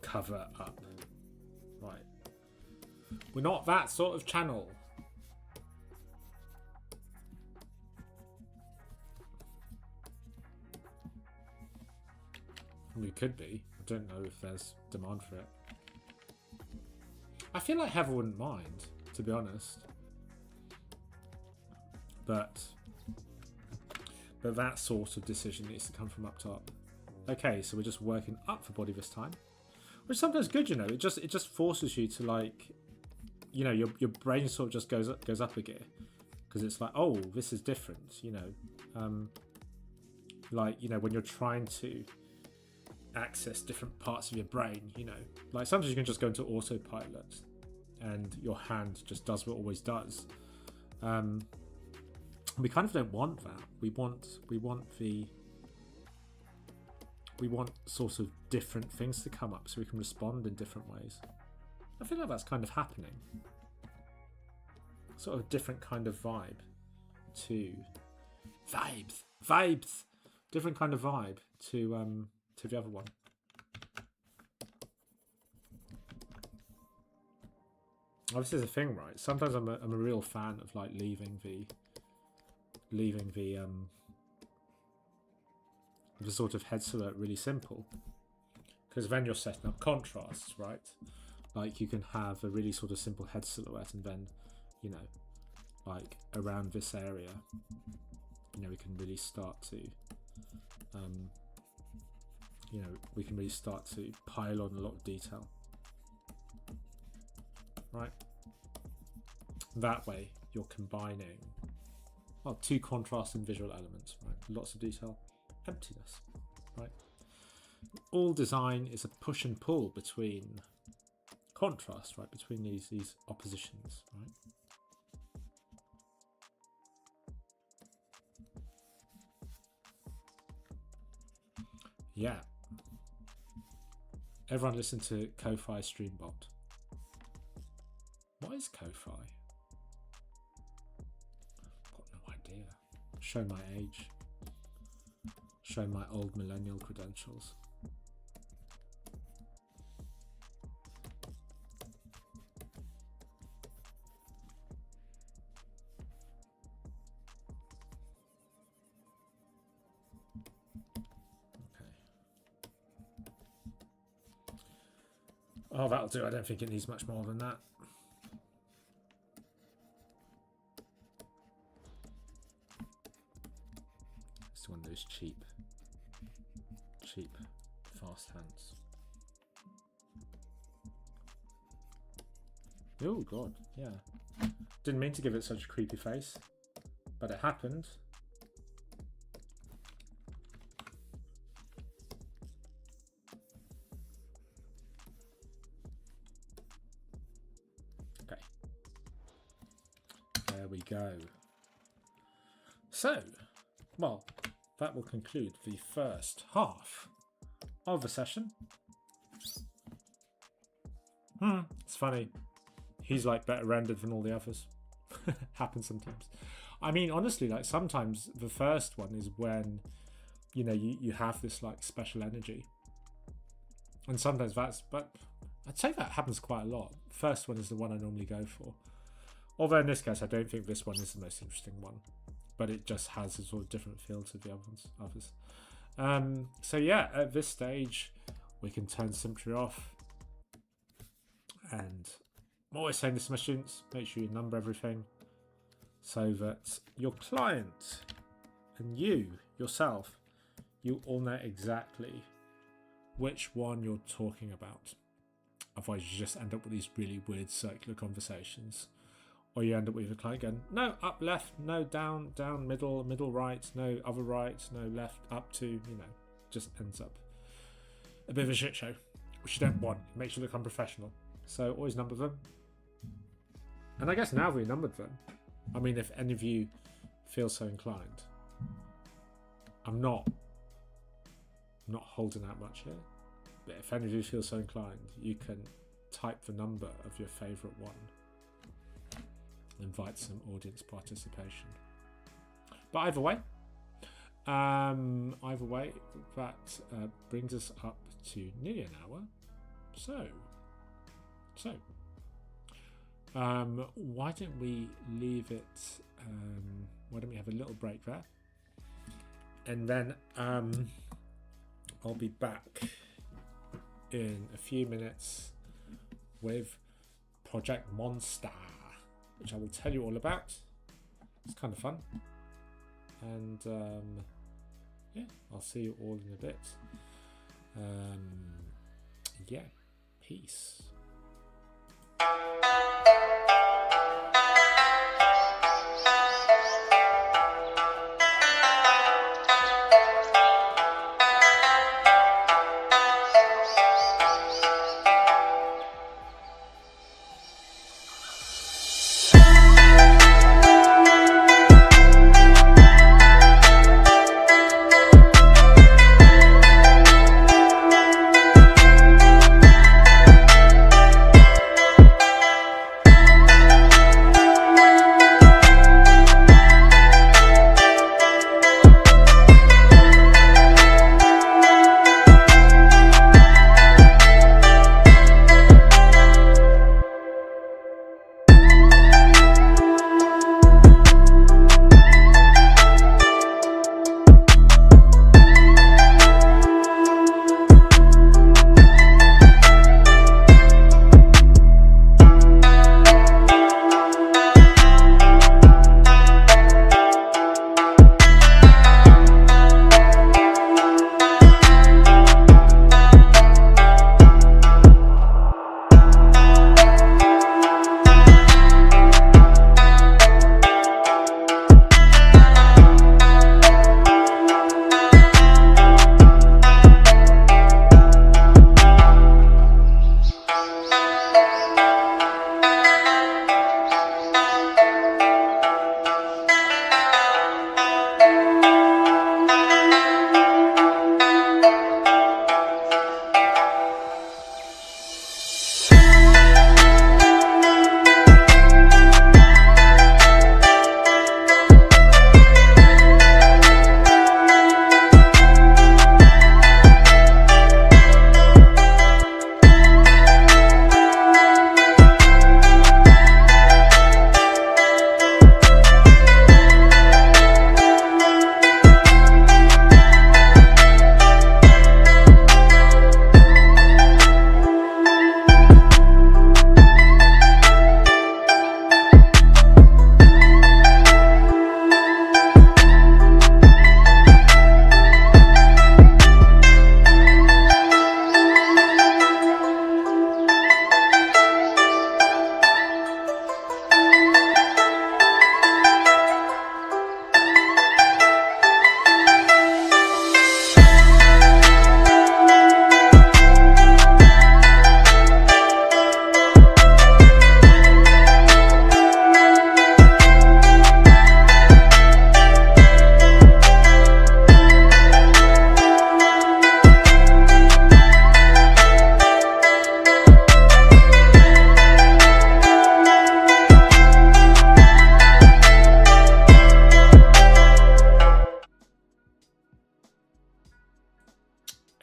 cover up. Right, we're not that sort of channel. We could be. I don't know if there's demand for it. I feel like Heather wouldn't mind, to be honest. But that sort of decision needs to come from up top. Okay, so we're just working up the body this time, which is sometimes good, you know. It just forces you to, like, you know, your brain sort of just goes up a gear, because it's like, oh, this is different, you know. Like, you know, when you're trying to access different parts of your brain, you know, like sometimes you can just go into autopilot and your hand just does what it always does. We kind of don't want that. We want sort of different things to come up so we can respond in different ways. I feel like that's kind of happening. Sort of different kind of vibe to vibes. Different kind of vibe to the other one. Oh, this is a thing, right? Sometimes I'm a real fan of like leaving the sort of head silhouette really simple, because then you're setting up contrasts, right? Like you can have a really sort of simple head silhouette, and then, you know, like around this area we can really start to, we can really start to pile on a lot of detail, right? That way you're combining, well, two contrasting visual elements, right? Lots of detail, emptiness, right? All design is a push and pull between contrast, right? Between these oppositions, right? Yeah. Everyone listen to Ko-Fi Streambot. What is Ko-Fi? Got no idea. Show my age. Show my old millennial credentials. Oh, that'll do. I don't think it needs much more than that. It's one of those cheap, fast hands. Oh, God, yeah. Didn't mean to give it such a creepy face, but it happened. We go. So, well, that will conclude the first half of the session. It's funny. He's like better rendered than all the others. Happens sometimes. I mean, honestly, like sometimes the first one is when, you have this like special energy. And sometimes but I'd say that happens quite a lot. First one is the one I normally go for. Although in this case, I don't think this one is the most interesting one, but it just has a sort of different feel to the others. So yeah, at this stage, we can turn symmetry off. And I'm always saying this to my students, make sure you number everything so that your client and you, yourself, you all know exactly which one you're talking about. Otherwise, you just end up with these really weird circular conversations. Or you end up with a client going, no, up, left, no, down, middle, right, no, other right, no, left, up to, just ends up a bit of a shit show, which you don't want. It makes you look unprofessional. So always number them. And I guess now we numbered them, I mean, if any of you feel so inclined, I'm not holding out much here, but if any of you feel so inclined, you can type the number of your favourite one. Invite some audience participation. But either way, that brings us up to nearly an hour. So, why don't we leave it? Why don't we have a little break there, and then I'll be back in a few minutes with Project Monster, which I will tell you all about. It's kind of fun. And yeah, I'll see you all in a bit. Yeah, peace.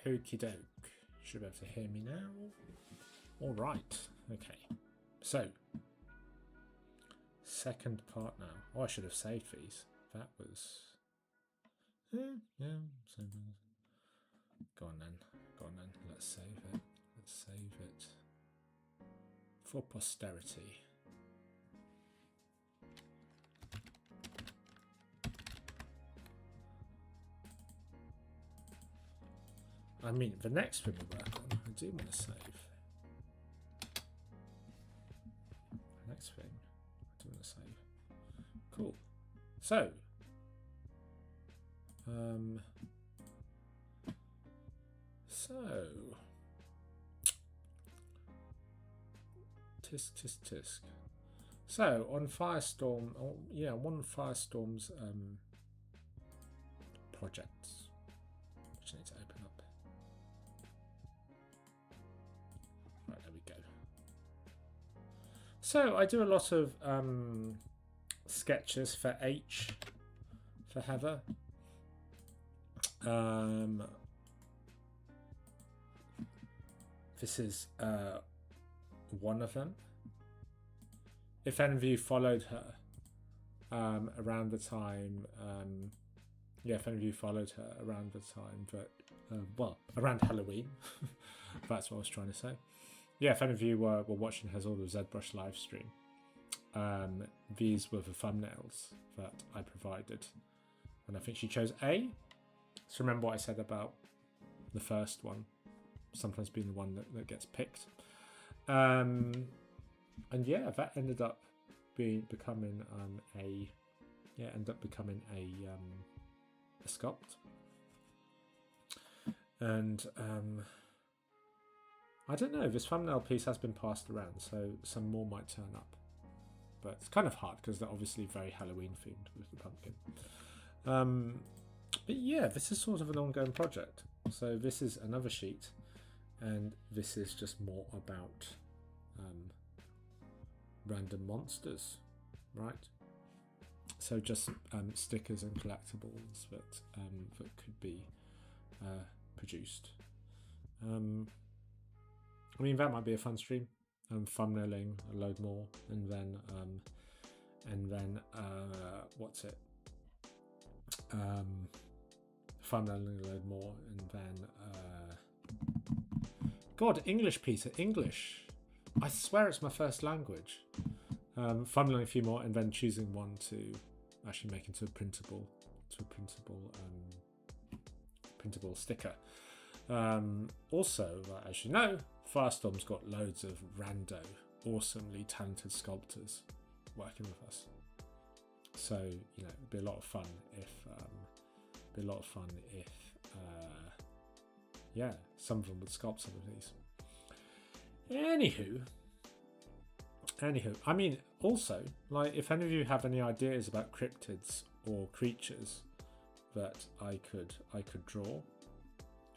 Okie doke. Should be able to hear me now. All right. Okay. So, second part now. Oh, I should have saved these. That was... yeah. So, go on then. Go on then. Let's save it. Let's save it. For posterity. I mean, the next thing we work on, I do want to save. The next thing, I do want to save. Cool. So, tisk. So on Firestorm, one of Firestorm's projects, which I need to open up. Right, there we go. So I do a lot of sketches for H, for Heather. This is one of them. If any of you followed her around the time, if any of you followed her around the time that, around Halloween, that's what I was trying to say. Yeah, if any of you were watching her all the ZBrush live stream, these were the thumbnails that I provided. And I think she chose A. So remember what I said about the first one, sometimes being the one that gets picked. And yeah, that ended up becoming a sculpt. And I don't know, this thumbnail piece has been passed around, so some more might turn up. But it's kind of hard because they're obviously very Halloween themed with the pumpkin. But yeah, this is sort of an ongoing project. So this is another sheet, and this is just more about random monsters, right? So just stickers and collectibles that could be produced. I mean, that might be a fun stream. Thumbnailing a load more, and then what's it? Thumbnailing a load more, and then God, English, Peter, English. I swear it's my first language. Thumbnailing a few more, and then choosing one to actually make into a printable sticker. Also, as you know, Firestorm's got loads of rando, awesomely talented sculptors working with us. So it'd be a lot of fun if some of them would sculpt some of these. Anywho, I mean, also, like, if any of you have any ideas about cryptids or creatures that I could draw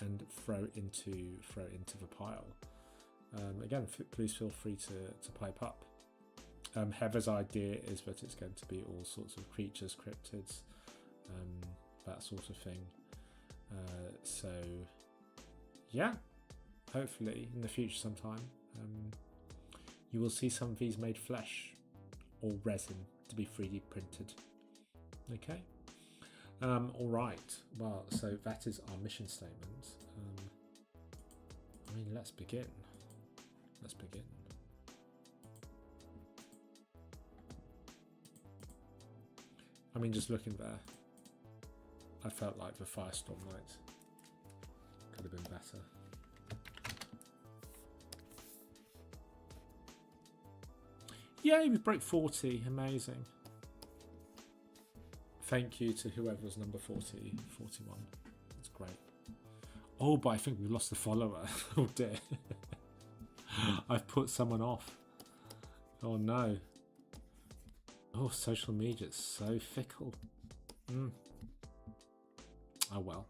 and throw into the pile, again, please feel free to pipe up. Heather's idea is that it's going to be all sorts of creatures, cryptids, that sort of thing. So yeah, hopefully in the future sometime you will see some of these made flesh or resin to be 3D printed. Okay. All right. Well, so that is our mission statement. I mean, let's begin. I mean, just looking there, I felt like the Firestorm night could have been better. Yay, we broke 40. Amazing. Thank you to whoever was number 40, 41. That's great. Oh, but I think we lost the follower. Oh dear. I've put someone off. Oh no. Oh, social media, it's so fickle. Oh well.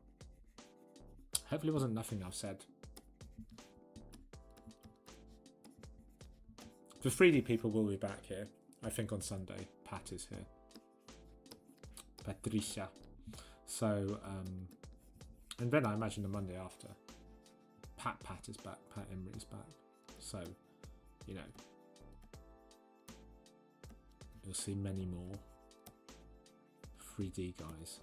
Hopefully it wasn't nothing I've said. The 3D people will be back here. I think on Sunday. Pat is here. Patricia. So, and then I imagine the Monday after. Pat is back. Pat Emery is back. So, you know, you'll see many more 3D guys.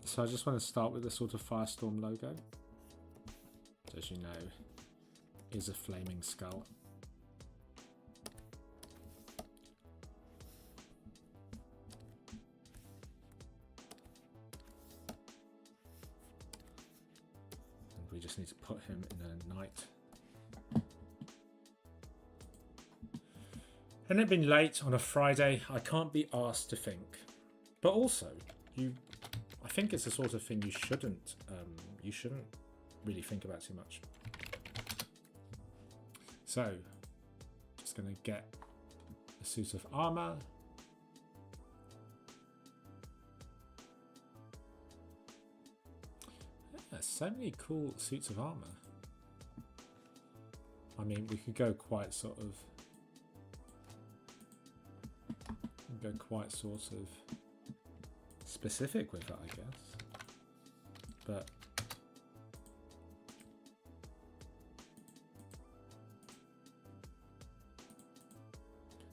So I just want to start with the sort of Firestorm logo, which, as you know, is a flaming skull. And we just need to put him in a night. Hadn't it been late on a Friday, I can't be asked to think. But also, I think it's the sort of thing you shouldn't really think about too much. So, just going to get a suit of armor. Yeah, so many cool suits of armor. I mean, we could go quite sort of specific with that, I guess. But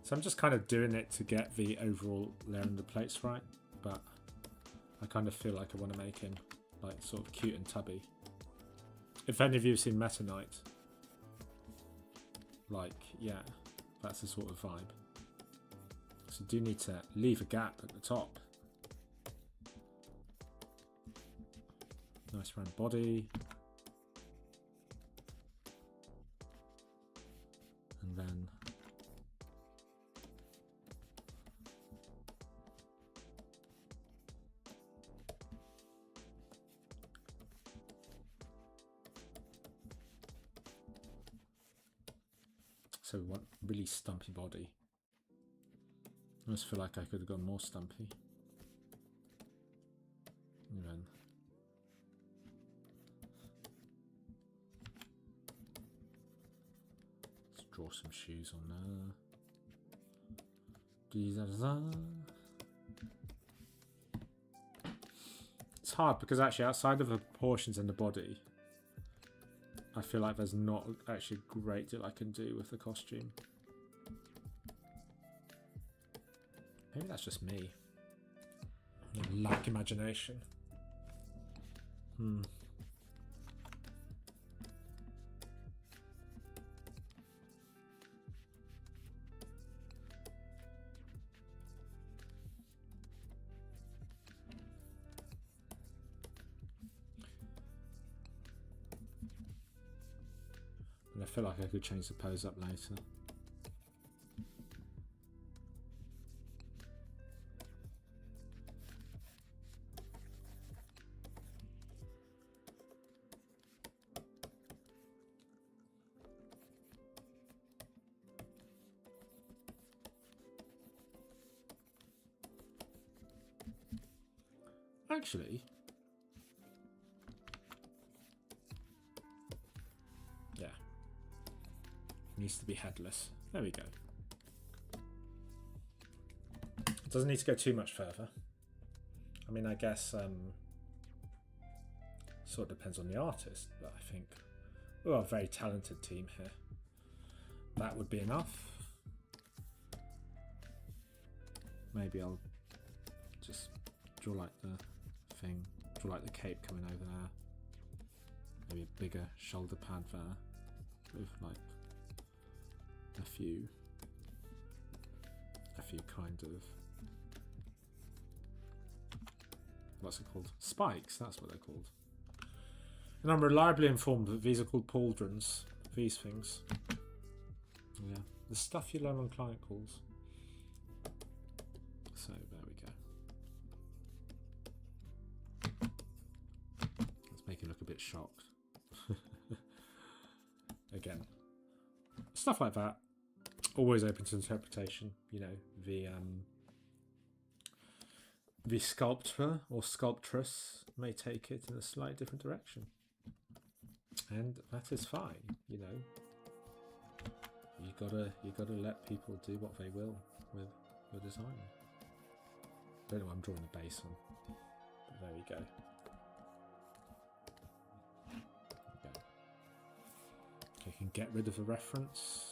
so I'm just kind of doing it to get the overall layer and the plates right, but I kind of feel like I want to make him like sort of cute and tubby. If any of you have seen Meta Knight, like, yeah, that's the sort of vibe. So you do need to leave a gap at the top. Nice round body. And then so we want really stumpy body. I almost feel like I could have gone more stumpy. And then let's draw some shoes on there. It's hard because actually outside of the proportions and the body, I feel like there's not actually a great deal I can do with the costume. Maybe that's just me. I lack imagination. And I feel like I could change the pose up later. Actually, yeah, needs to be headless. There we go. It doesn't need to go too much further. I mean, I guess sort of depends on the artist, but I think we're a very talented team here. That would be enough. Maybe I'll just draw like the thing, draw like the cape coming over there. Maybe a bigger shoulder pad there with like a few kind of, what's it called? Spikes, that's what they're called. And I'm reliably informed that these are called pauldrons, these things. Yeah, the stuff you learn on client calls. So there we go. Let's make it look a bit shocked. Again, stuff like that, always open to interpretation. You know, the sculptor or sculptress may take it in a slightly different direction. And that is fine, you know. You gotta let people do what they will with your design. I don't know why I'm drawing the base on. But there we go. Okay, you can get rid of the reference.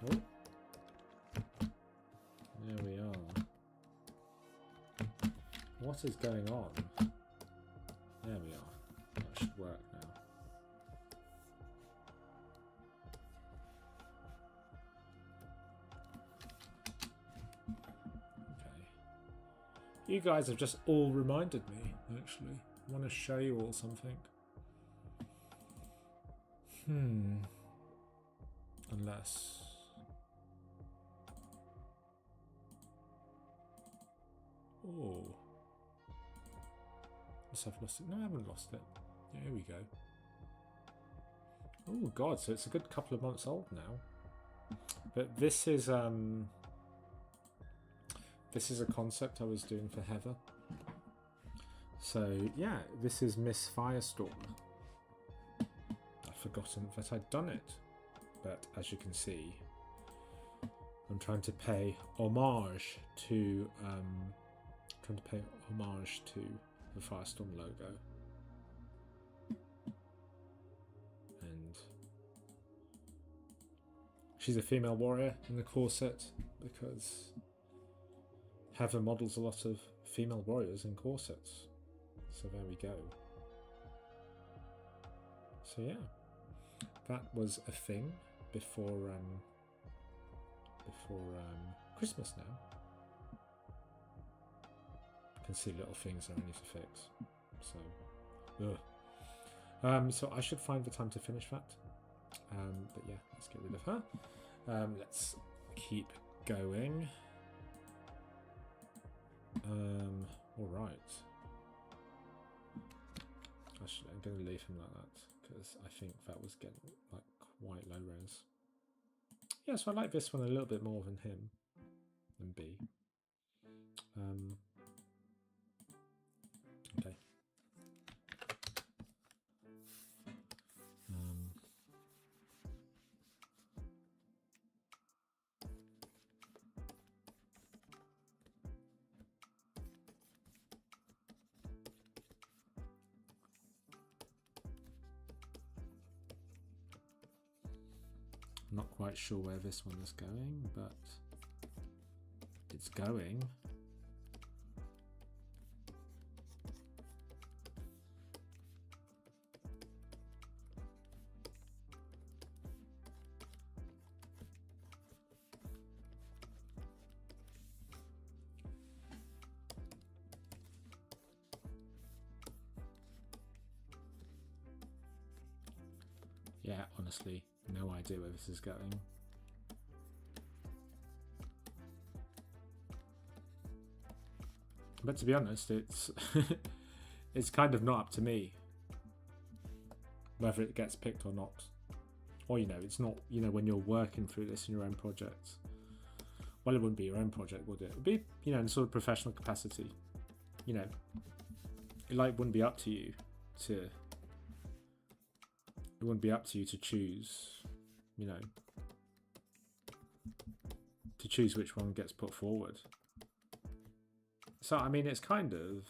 Oh. There we are. What is going on? There we are. That should work now. Okay. You guys have just all reminded me, actually. I want to show you all something. Unless... Oh. Unless I've lost it. No, I haven't lost it. Yeah, here we go. Oh god, so it's a good couple of months old now. But this is a concept I was doing for Heather. So yeah, this is Miss Firestorm. I've forgotten that I'd done it. But as you can see, I'm trying to pay homage to the Firestorm logo. And she's a female warrior in the corset because Heather models a lot of female warriors in corsets. So there we go. So yeah, that was a thing before Christmas now. I can see little things I need to fix. So, so I should find the time to finish that. But yeah, let's get rid of her. Let's keep going. All right. Actually, I'm going to leave him like that because I think that was getting like quite low res. Yeah, so I like this one a little bit more than him, than B. Okay. Not quite sure where this one is going, but it's going. Yeah, honestly, no idea where this is going. But to be honest, it's it's kind of not up to me whether it gets picked or not. Or, you know, it's not, you know, when you're working through this in your own project. Well, it wouldn't be your own project, would it? It would be, you know, in sort of professional capacity. You know, it like wouldn't be up to you to... It wouldn't be up to you to choose, you know, to choose which one gets put forward. So, I mean, it's kind of,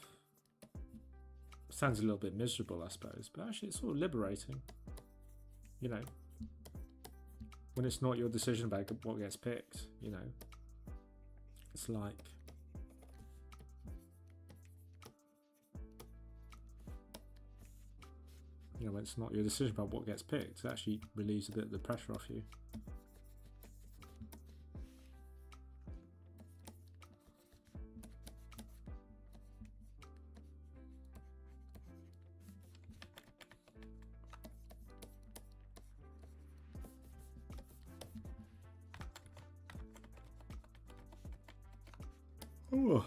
sounds a little bit miserable, I suppose, but actually it's sort of liberating, you know, when it's not your decision about what gets picked, you know. It's like, you know, when it's not your decision about what gets picked, it actually relieves a bit of the pressure off you. Ooh.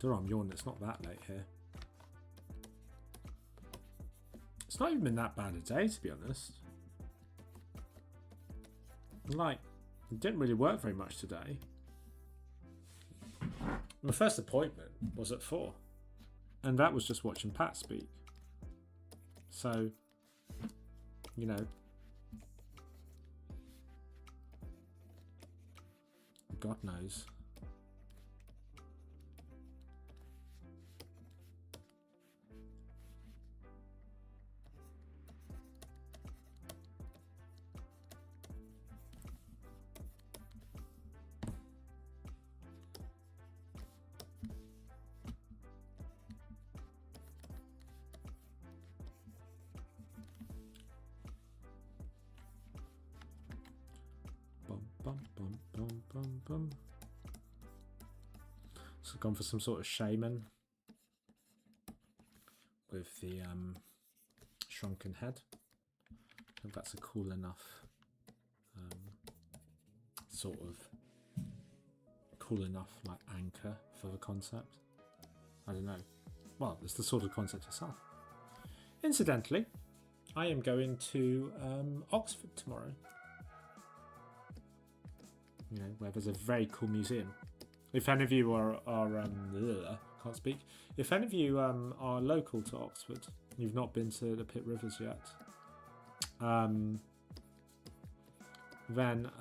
I'm yawning, it's not that late here. not even been that bad a day, to be honest. Like, it didn't really work very much today. My first appointment was at 4. And that was just watching Pat speak. So, you know, God knows. So gone for some sort of shaman with the shrunken head. I think that's a cool enough sort of like anchor for the concept. I don't know. Well, it's the sort of concept itself. Incidentally, I am going to Oxford tomorrow. You know, where there's a very cool museum. If any of you are can't speak. If any of you are local to Oxford, you've not been to the Pitt Rivers yet, then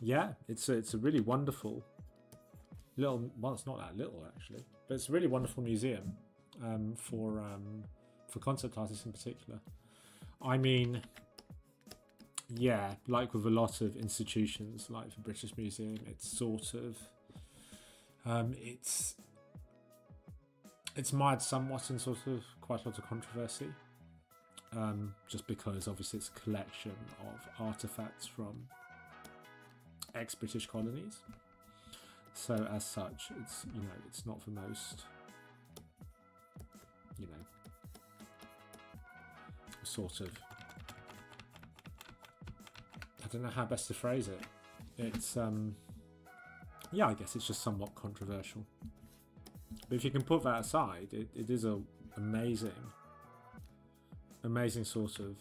yeah, it's a really wonderful little. Well, it's not that little actually, but it's a really wonderful museum for concept artists in particular. I mean, yeah, like with a lot of institutions, like the British Museum, it's sort of it's mired somewhat in sort of quite a lot of controversy, just because obviously it's a collection of artifacts from ex-British colonies. So as such, it's, you know, it's not the most, you know, sort of, I don't know how best to phrase it. It's yeah, I guess it's just somewhat controversial. But if you can put that aside, it is a amazing sort of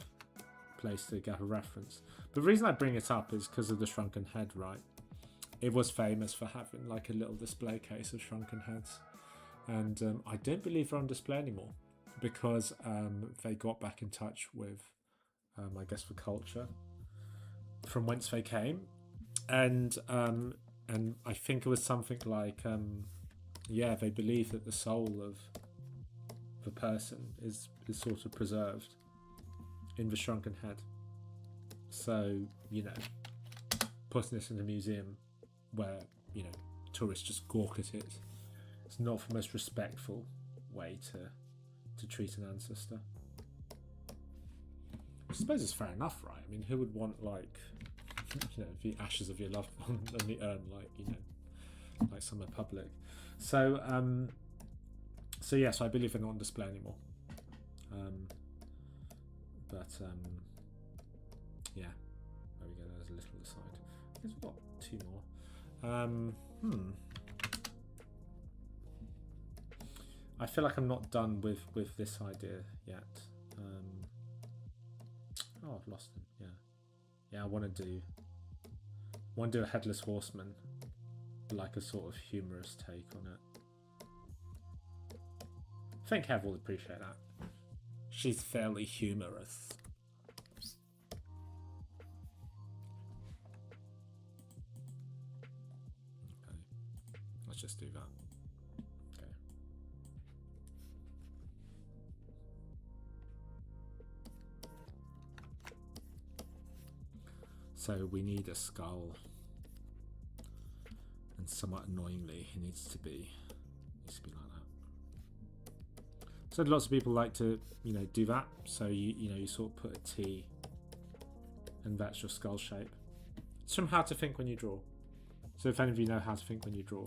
place to get a reference. But the reason I bring it up is because of the shrunken head, right? It was famous for having like a little display case of shrunken heads, and I don't believe they're on display anymore because they got back in touch with, I guess, the culture from whence they came, and I think it was something like, yeah, they believe that the soul of the person is sort of preserved in the shrunken head. So, you know, putting this in a museum where, you know, tourists just gawk at it, it's not the most respectful way to treat an ancestor. I suppose it's fair enough, right? I mean, who would want, like, you know, the ashes of your loved one and the urn, like, you know, like somewhere public? So, so yes, I believe they're not on display anymore. But yeah, there we go. There's a little aside. I guess we've got 2 more. I feel like I'm not done with this idea yet. Oh, I've lost him. Yeah. I want to do a headless horseman, like a sort of humorous take on it. I think Hev will appreciate that. She's fairly humorous. Okay, let's just do that. Okay. So we need a skull, and somewhat annoyingly, it needs to be like that. So lots of people like to, you know, do that. So you sort of put a T, and that's your skull shape. It's from How to Think When You Draw. So if any of you know how to think when you draw,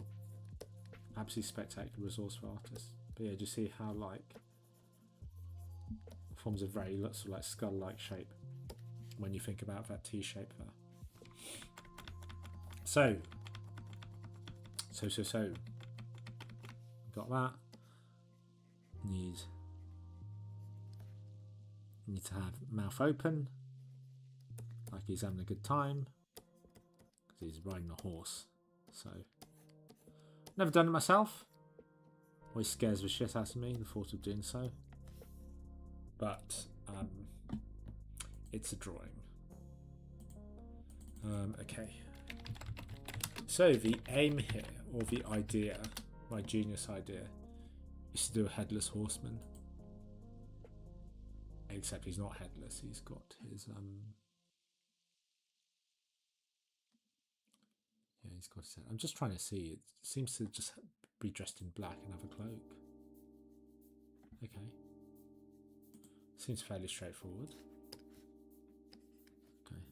absolutely spectacular resource for artists. But yeah, do you see how like forms a very sort of like skull-like shape when you think about that T shape there. So got that. Need You need to have mouth open, like he's having a good time, because he's riding a horse. So, never done it myself. Always scares the shit out of me, the thought of doing so. But it's a drawing. Okay. So the aim here, or the idea, my genius idea, is to do a headless horseman. Except he's not headless. He's got his yeah, he's got his head. I'm just trying to see. It seems to just be dressed in black and have a cloak. Okay. Seems fairly straightforward. Okay.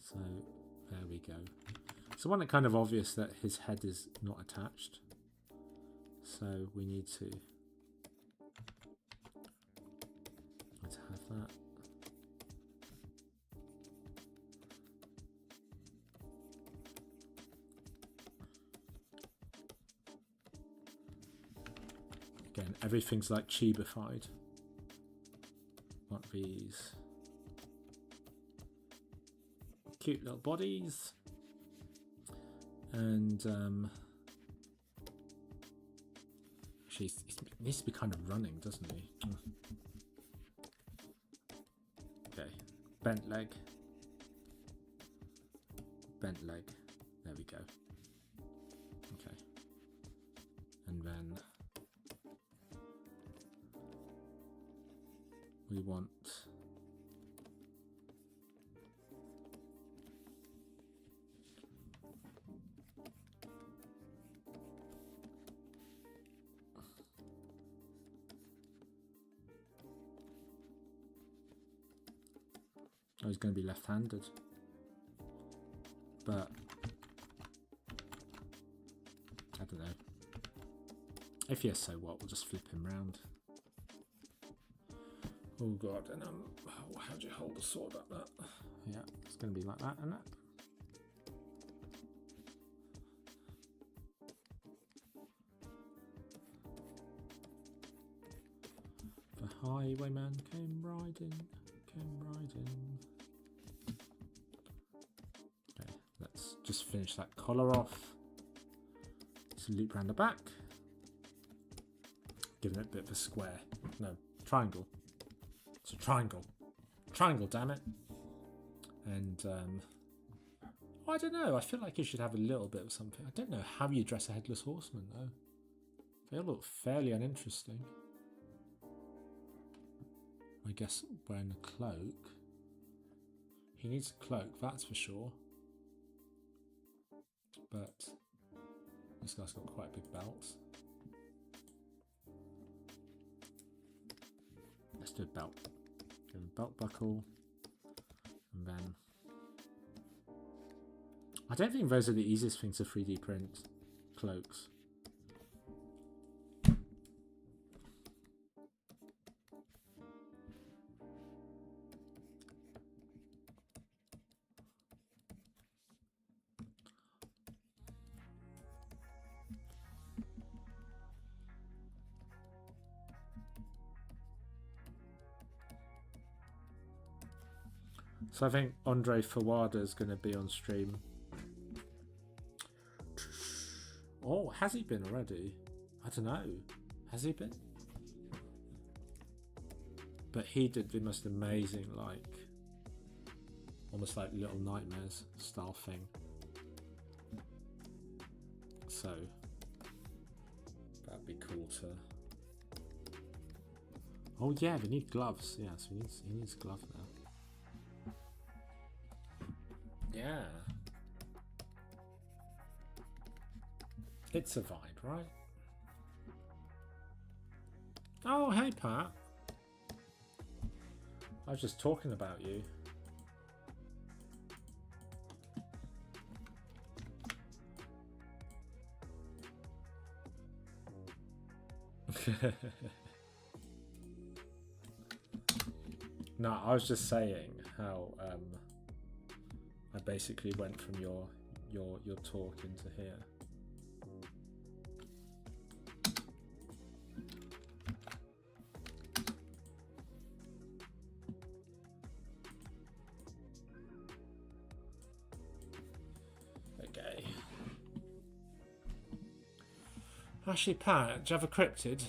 So there we go. So one, it's kind of obvious that his head is not attached. So we need to have that. Again, everything's like chibified. What these cute little bodies, and actually, he needs to be kind of running, doesn't he? Okay, bent leg, bent leg. There we go. Okay, and then we want he's going to be left-handed, but I don't know. If yes, so what? We'll just flip him round. Oh god, and how do you hold the sword like that? Yeah, it's going to be like that, isn't it? The highwayman came riding, Okay, let's just finish that collar off. Let's loop around the back. Giving it a bit of a square. No, triangle. It's a triangle. Triangle, damn it. And, I don't know. I feel like you should have a little bit of something. I don't know how you dress a headless horseman, though. They all look fairly uninteresting. I guess wearing a cloak. He needs a cloak, that's for sure. But this guy's got quite a big belt. Let's do a belt. Give him a belt buckle. And then I don't think those are the easiest things to 3D print, cloaks. So I think Andre Fawada is going to be on stream. Oh, has he been already? I don't know. Has he been? But he did the most amazing, like, almost like Little Nightmares style thing. So that'd be cool to. Oh yeah, we need gloves. Yeah, so he needs gloves now. Yeah. It's a vibe, right? Oh, hey, Pat. I was just talking about you. No, I was just saying how I basically went from your talk into here. Actually, Pat, do you have a cryptid?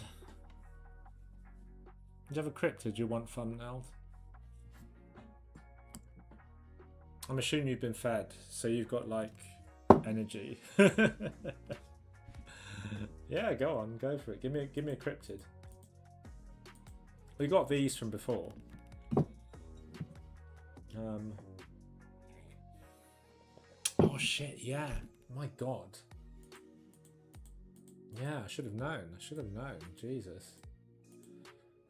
Do you have a cryptid you want thumbnailed? I'm assuming you've been fed, so you've got like energy. Yeah, go on, go for it. Give me a cryptid. We got these from before. Oh shit! Yeah, my god. Yeah, I should have known. I should have known. Jesus.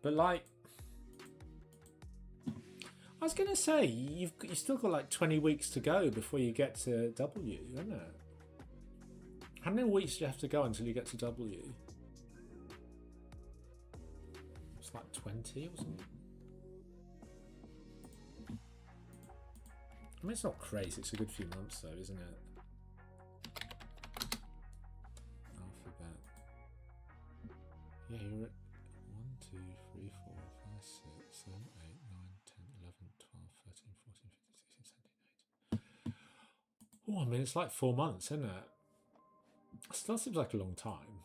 But like, I was gonna say you still got like 20 weeks to go before you get to W, isn't it? How many weeks do you have to go until you get to W? It's like 20 or something. I mean, it's not crazy. It's a good few months though, isn't it? Alphabet. Yeah, you're at 1, 2, 3, 4, 5, 6, 7, 8, 9, 10, 11, 12, 13, 14, 15, 16, 17, 18. Oh, I mean, it's like 4 months, isn't it? It still seems like a long time.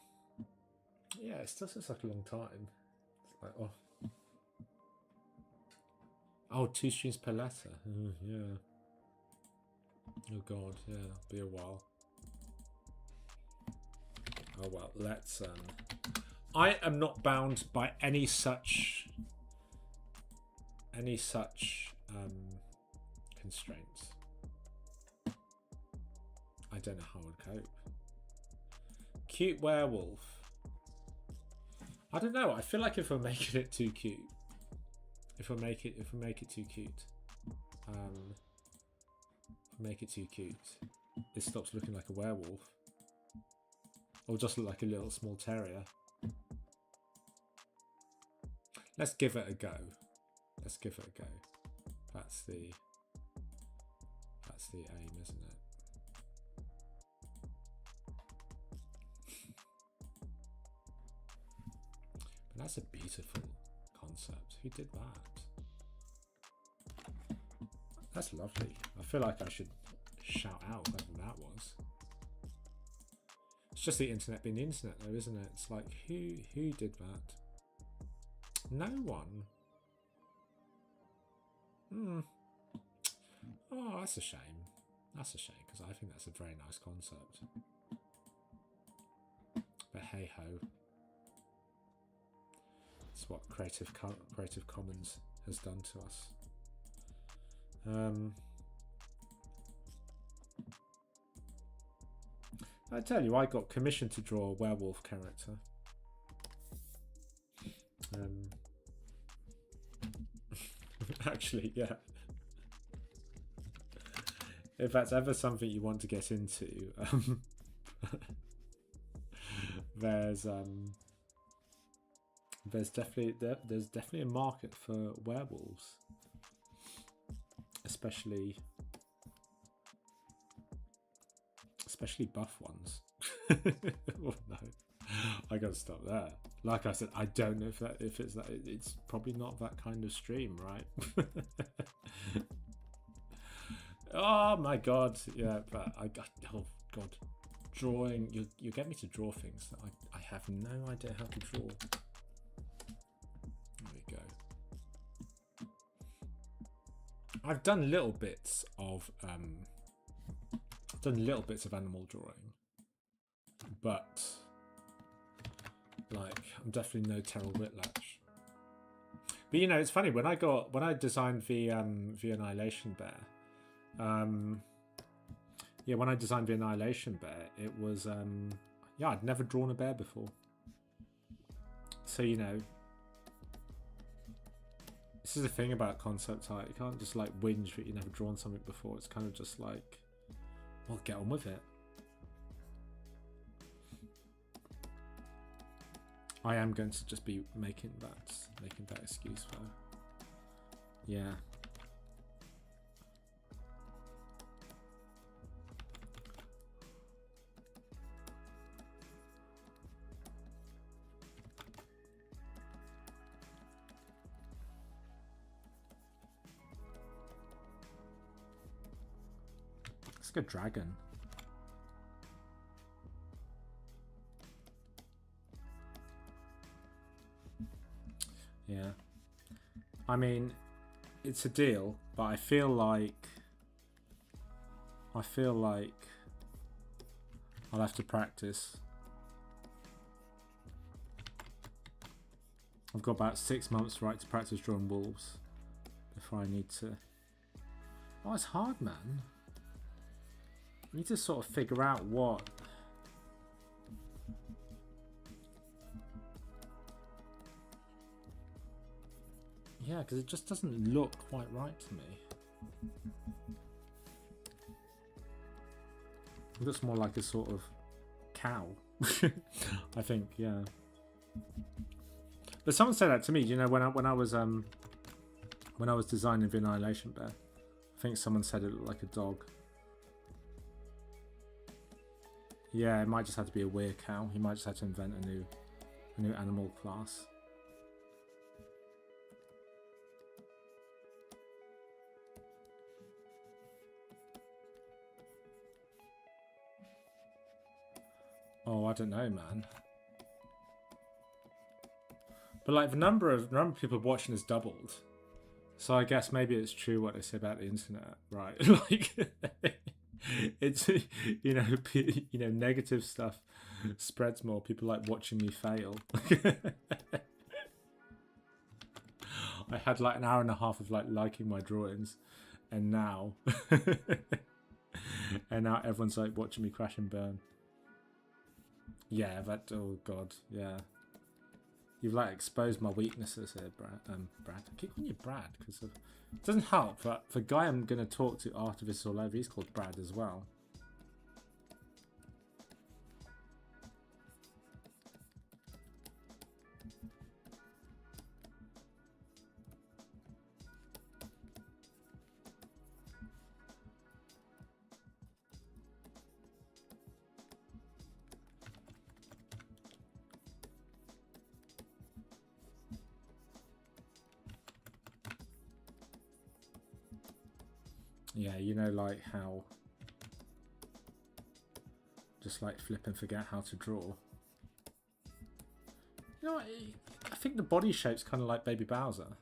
Yeah, it still seems like a long time. It's like, oh, 2 streams per letter. Yeah. Oh god, yeah, be a while. Oh well, let's I am not bound by any such constraints. I don't know how I'd cope. Cute werewolf. I don't know. I feel like if we're making it too cute, if we make it too cute, make it too cute, it stops looking like a werewolf, or just look like a little small terrier. Let's give it a go. Let's give it a go. That's the aim, isn't it? But that's a beautiful concept. Who did that? That's lovely. I feel like I should shout out whoever that was. It's just the internet being the internet though, isn't it? It's like, who did that? No one. Oh, that's a shame. That's a shame, because I think that's a very nice concept. But hey ho. It's what Creative Commons has done to us. I tell you, I got commissioned to draw a werewolf character. Actually, yeah. If that's ever something you want to get into, there's definitely a market for werewolves, especially buff ones. Oh no, I gotta stop there. Like I said, I don't know if it's that. It's probably not that kind of stream, right? Oh my god, yeah. But oh god, drawing. You get me to draw things that I have no idea how to draw. There we go. I've done little bits of animal drawing, but like I'm definitely no Terrell Whitlatch. But you know, it's funny when I designed the Annihilation Bear. Yeah, when I designed the Annihilation Bear, it was yeah, I'd never drawn a bear before. So you know, this is the thing about concept art. You can't just like whinge that you've never drawn something before. It's kind of just like, well, get on with it. I am going to just be making that excuse though. Yeah. It's like a dragon. Yeah. I mean, it's a deal, but I feel like I'll have to practice. I've got about 6 months right to practice drawing wolves before I need to. Oh, it's hard, man. I need to sort of figure out what. Yeah, because it just doesn't look quite right to me. It looks more like a sort of cow. I think, yeah. But someone said that to me. You know, when I was designing the Annihilation Bear, I think someone said it looked like a dog. Yeah, it might just have to be a weird cow. He might just have to invent a new animal class. Oh, I don't know, man. But like the number of people watching has doubled, so I guess maybe it's true what they say about the internet, right? Like, it's you know negative stuff spreads more. People like watching me fail. I had like an hour and a half of like liking my drawings, and now everyone's like watching me crash and burn. Yeah, that, oh god, yeah. You've like exposed my weaknesses here, Brad. Brad. I keep calling you Brad because it doesn't help. But the guy I'm going to talk to after this is all over, he's called Brad as well. Yeah, you know, like how just like flip and forget how to draw. You know what, I think the body shape's kind of like Baby Bowser.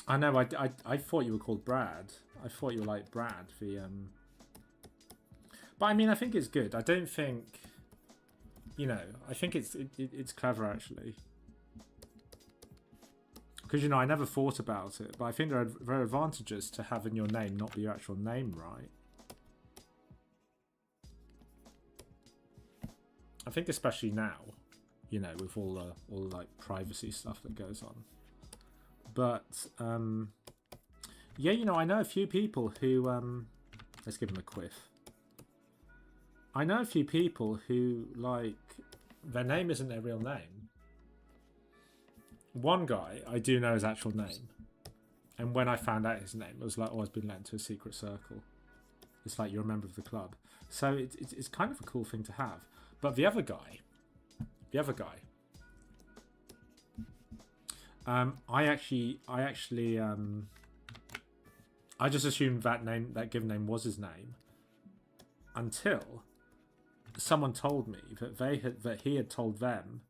I know, I thought you were called Brad. I thought you were like Brad, But I mean, I think it's good. I don't think, you know, I think it's clever actually. Because, you know, I never thought about it, but I think there are advantages to having your name not be your actual name, right? I think especially now, you know, with all the like privacy stuff that goes on. But yeah, you know, I know a few people who let's give them a quiff. I know a few people who, like, their name isn't their real name. One guy I do know his actual name, and when I found out his name, it was like, oh, I've been let into a secret circle. It's like you're a member of the club, so it's kind of a cool thing to have. But the other guy, I just assumed that given name was his name, until someone told me that he had told them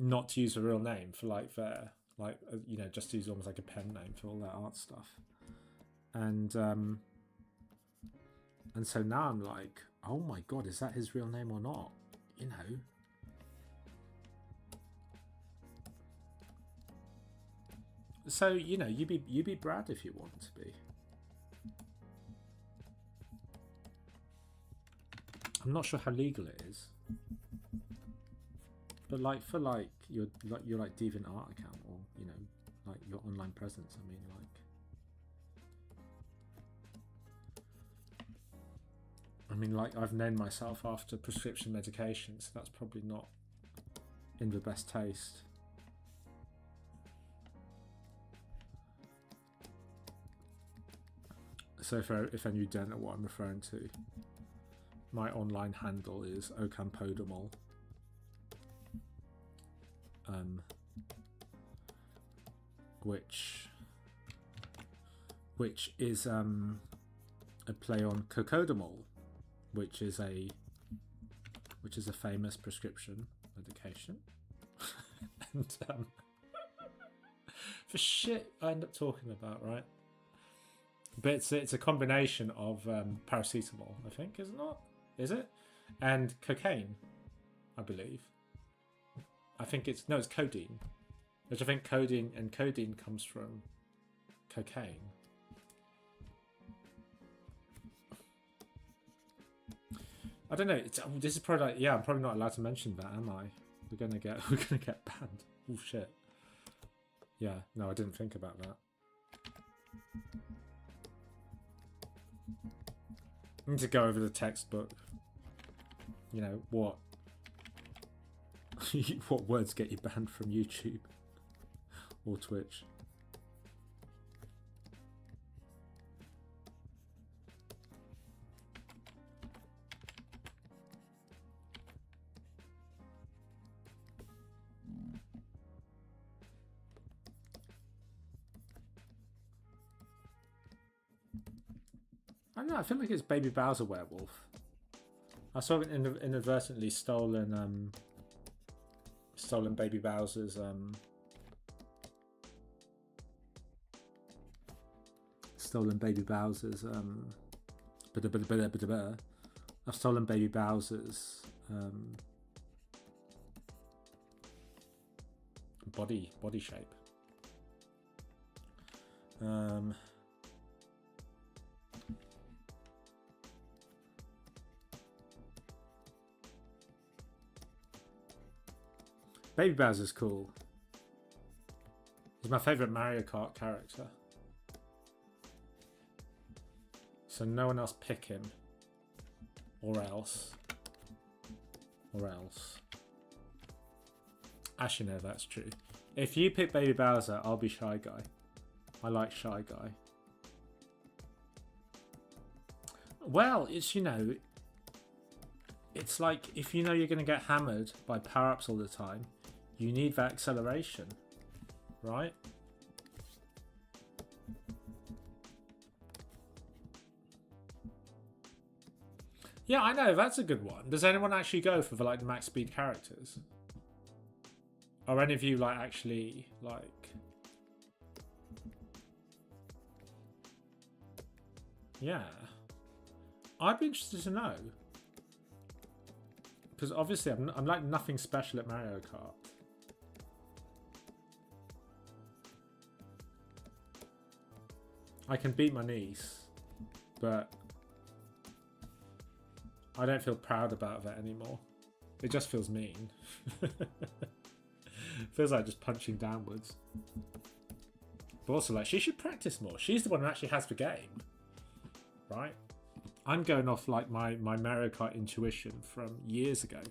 not to use a real name for like their, like, you know, just to use almost like a pen name for all their art stuff. And so now I'm like, oh my god, is that his real name or not? You know. So, you know, you be Brad if you want to be. I'm not sure how legal it is. But like for like your like Deviant Art account, or, you know, like your online presence, I mean, like I've named myself after prescription medication, so that's probably not in the best taste. So if any of you don't know what I'm referring to, my online handle is Ocampodamol. Which is a play on cocodamol, which is a which is a famous prescription medication. And for shit I end up talking about, right? But it's a combination of paracetamol, I think, is it not? Is it? And cocaine, I believe. I think it's codeine, which I think codeine comes from cocaine. I don't know. This is probably like, yeah, I'm probably not allowed to mention that, am I? We're gonna get banned. Oh shit. Yeah, no, I didn't think about that. I need to go over the textbook. You know, what what words get you banned from YouTube or Twitch. I don't know, I feel like it's Baby Bowser Werewolf. I saw it inadvertently stolen Baby Bowser's I've stolen Baby Bowser's body shape. Baby Bowser's cool. He's my favourite Mario Kart character. So no one else pick him. Or else. Actually, no, that's true. If you pick Baby Bowser, I'll be Shy Guy. I like Shy Guy. Well, it's, you know, it's like if you know you're going to get hammered by power-ups all the time, you need that acceleration, right? Yeah, I know, that's a good one. Does anyone actually go for the like max speed characters? Are any of you like actually like... Yeah. I'd be interested to know. Because obviously I'm like nothing special at Mario Kart. I can beat my niece, but I don't feel proud about that anymore. It just feels mean. Feels like just punching downwards. But also like, she should practice more. She's the one who actually has the game, right? I'm going off like my Mario Kart intuition from years ago.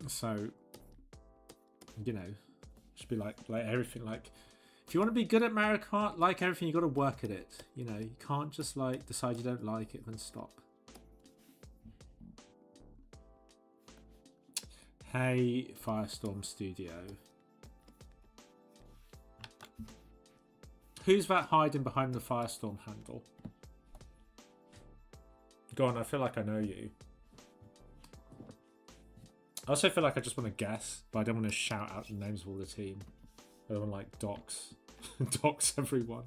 So, you know, should be like everything. Like, if you want to be good at Mario Kart, like everything, you got to work at it. You know, you can't just like decide you don't like it and then stop. Hey, Firestorm Studio. Who's that hiding behind the Firestorm handle? Go on, I feel like I know you. I also feel like I just want to guess, but I don't want to shout out the names of all the team. I don't want to like dox. Dox everyone.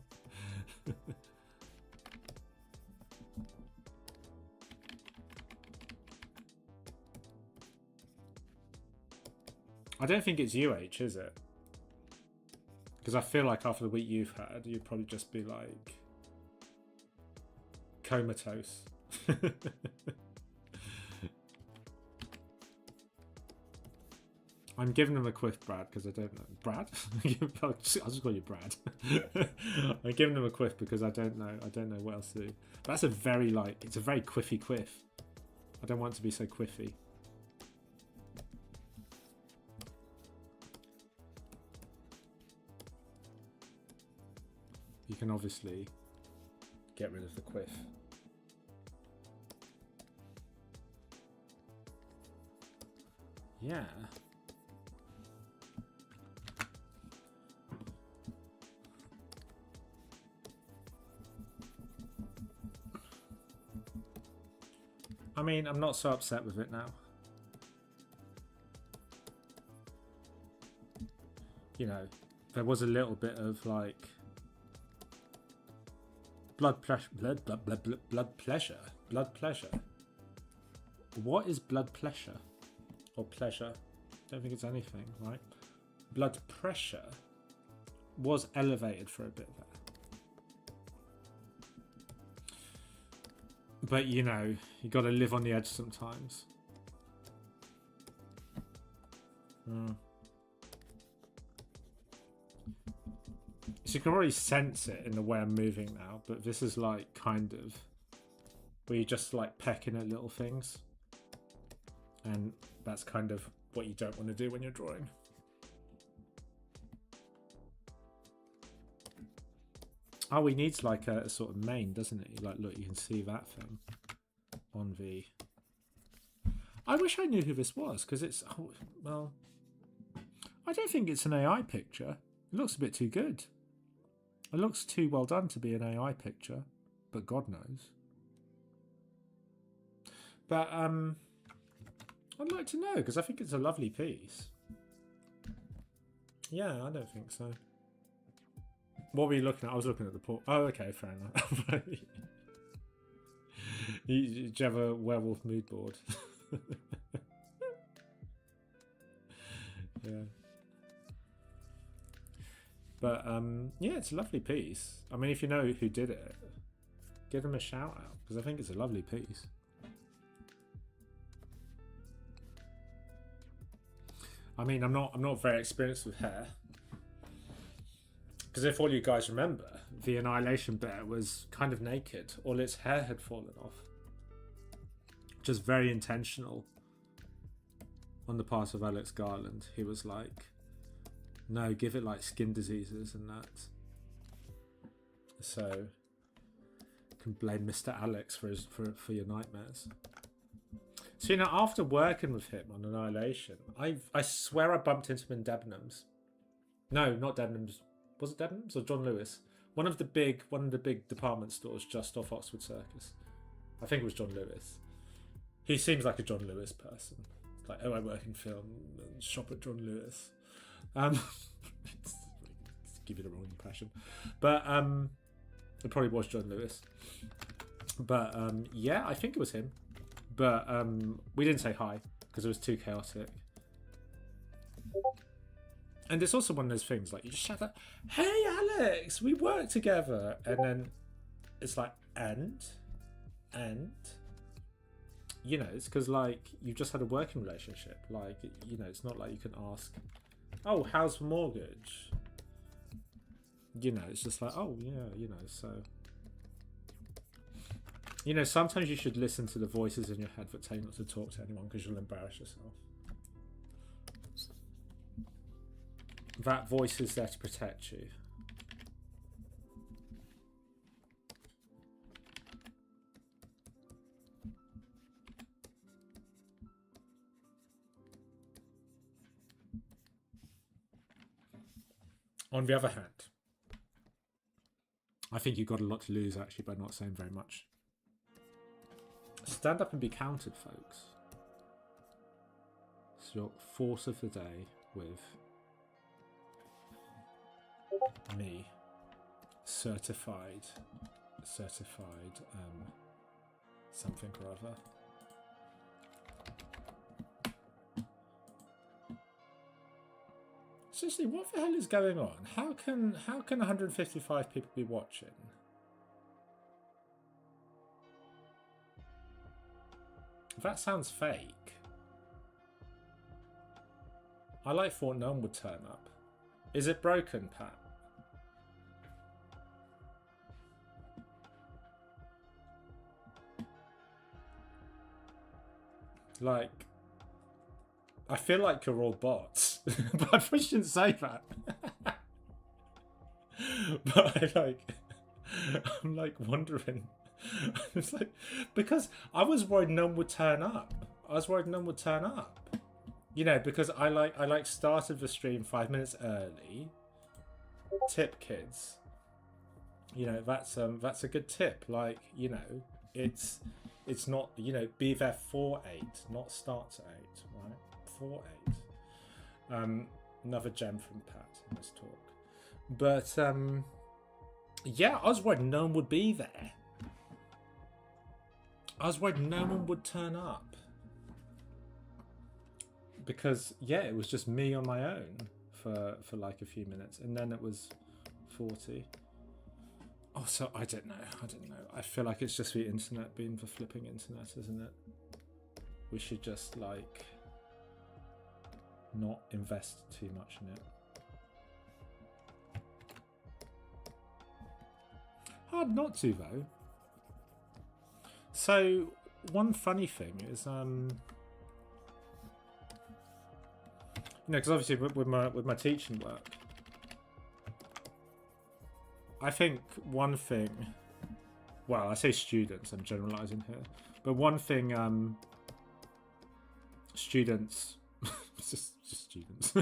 I don't think it's UH, is it? Because I feel like after the week you've had, you'd probably just be like comatose. I'm giving them a quiff, Brad, because I don't know. Brad? I'll just call you Brad. I'm giving them a quiff because I don't know. I don't know what else to do. But that's a very like, it's a very quiffy quiff. I don't want to be so quiffy. You can obviously get rid of the quiff. Yeah. I mean, I'm not so upset with it now. You know, there was a little bit of like blood pleasure. What is blood pleasure or pleasure? Don't think it's anything, right? Blood pressure was elevated for a bit there. But you know, you got to live on the edge sometimes. So you can already sense it in the way I'm moving now, but this is like kind of where you're just like pecking at little things. And that's kind of what you don't want to do when you're drawing. Oh, he needs like a sort of main, doesn't he? Like, look, you can see that thing on the... I wish I knew who this was, because it's... Oh, well, I don't think it's an AI picture. It looks a bit too good. It looks too well done to be an AI picture, but God knows. But I'd like to know, because I think it's a lovely piece. Yeah, I don't think so. What were you looking at? I was looking at the port. Oh, okay, fair enough. Do you have a werewolf mood board? Yeah. But yeah, it's a lovely piece. I mean, if you know who did it, give them a shout out, because I think it's a lovely piece. I mean, I'm not very experienced with hair. Because if all you guys remember, the Annihilation Bear was kind of naked. All its hair had fallen off. Just very intentional on the part of Alex Garland. He was like, no, give it like skin diseases and that. So, you can blame Mr. Alex for your nightmares. So, you know, after working with him on Annihilation, I swear I bumped into him in Debenhams. No, not Debenhams. Was it Debenhams or John Lewis? One of the big department stores just off Oxford Circus. I think it was John Lewis. He seems like a John Lewis person. It's like, oh, I work in film and shop at John Lewis. Give you the wrong impression. But it probably was John Lewis. But yeah, I think it was him. But we didn't say hi because it was too chaotic. And it's also one of those things, like, you just shout out, hey, Alex, we work together. And then it's like, and, you know, it's because, like, you've just had a working relationship. Like, you know, it's not like you can ask, oh, how's the mortgage? You know, it's just like, oh, yeah, you know, so. You know, sometimes you should listen to the voices in your head that tell you not to talk to anyone because you'll embarrass yourself. That voice is there to protect you. On the other hand, I think you've got a lot to lose actually by not saying very much. Stand up and be counted, folks. It's your force of the day with me, certified something or other. Seriously, what the hell is going on? How can 155 people be watching? That sounds fake. I like thought no one would turn up. Is it broken, Pat? Like, I feel like you're all bots, but I probably shouldn't say that. But I'm like wondering. It's like, because I was worried no one would turn up. You know, because I started the stream 5 minutes early. Tip, kids. You know, that's a good tip. Like, you know, it's not, you know, be there for 8, not start at 8, right? For 8. Another gem from Pat in this talk. But yeah, I was worried no one would be there. I was worried no one would turn up. Because yeah, it was just me on my own for like a few minutes, and then it was 40. Oh, so I don't know. I feel like it's just the internet being the flipping internet, isn't it? We should just like not invest too much in it. Hard not to though. So one funny thing is you know, because obviously with my teaching work, I think one thing, well, I say students, I'm generalizing here, but one thing students just students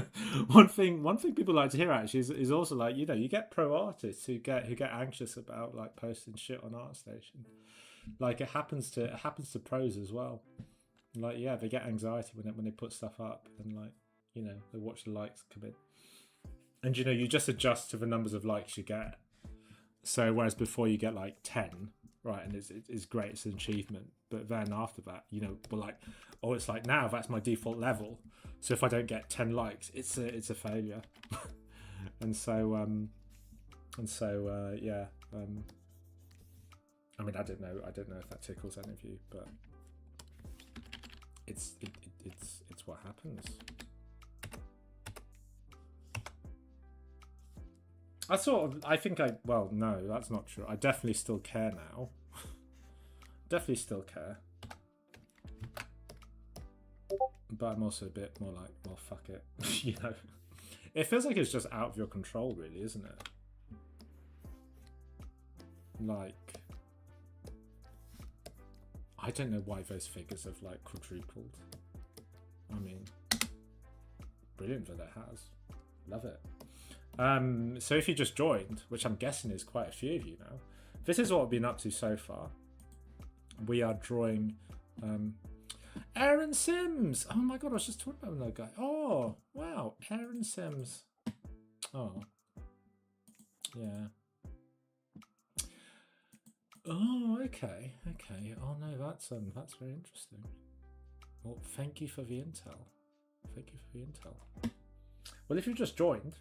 one thing people like to hear actually is also like, you know, you get pro artists who get anxious about like posting shit on ArtStation. Like it happens to pros as well. Like yeah, they get anxiety when they put stuff up, and like, you know, they watch the likes come in, and you know, you just adjust to the numbers of likes you get. So whereas before you get like 10, right, and it's great, it's an achievement, but then after that, you know, we're like, oh, it's like now that's my default level, so if I don't get 10 likes, it's a failure. and so yeah, I mean, I don't know if that tickles any of you, but it's what happens. Well, no, that's not true. I definitely still care now. Definitely still care. But I'm also a bit more like, well, fuck it. You know? It feels like it's just out of your control, really, isn't it? Like, I don't know why those figures have, like, quadrupled. I mean, brilliant that it has. Love it. So if you just joined, which I'm guessing is quite a few of you now, this is what we've been up to so far. We are drawing Aaron Sims. Oh my god, I was just talking about that guy. Oh wow, Aaron Sims. Oh yeah. Oh okay. Oh no, that's very interesting. Well, thank you for the intel. Well, if you just joined,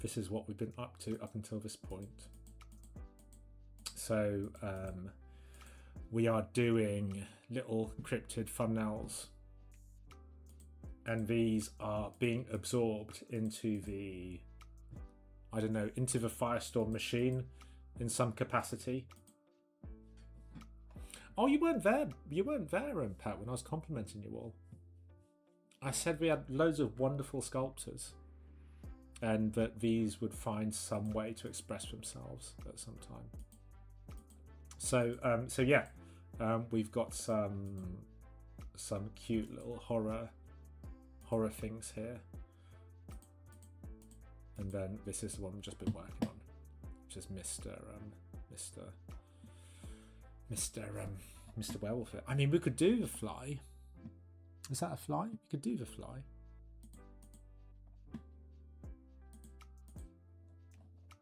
this is what we've been up to up until this point. So we are doing little cryptid thumbnails, and these are being absorbed into the, I don't know, into the Firestorm machine in some capacity. Oh, you weren't there, Pat, when I was complimenting you all. I said we had loads of wonderful sculptors, and that these would find some way to express themselves at some time. So yeah, we've got some cute little horror things here, and then this is the one we've just been working on, which is Mr. Werewolf. I mean, we could do the fly. Is that a fly? We could do the fly.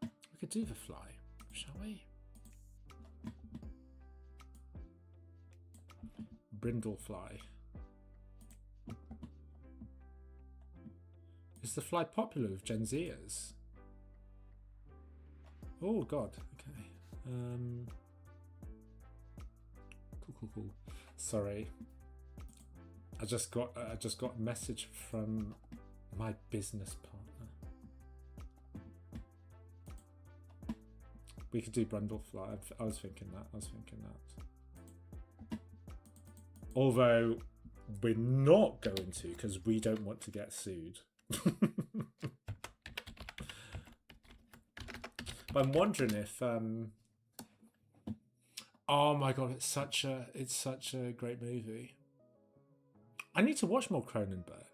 We could do the fly, shall we? Brindle fly. Is the fly popular with Gen Zers? Oh god. Okay. Cool. Sorry. I just got a message from my business partner. We could do Brundlefly. I was thinking that. Although we're not going to, because we don't want to get sued. But I'm wondering if oh my god, it's such a great movie. I need to watch more Cronenberg.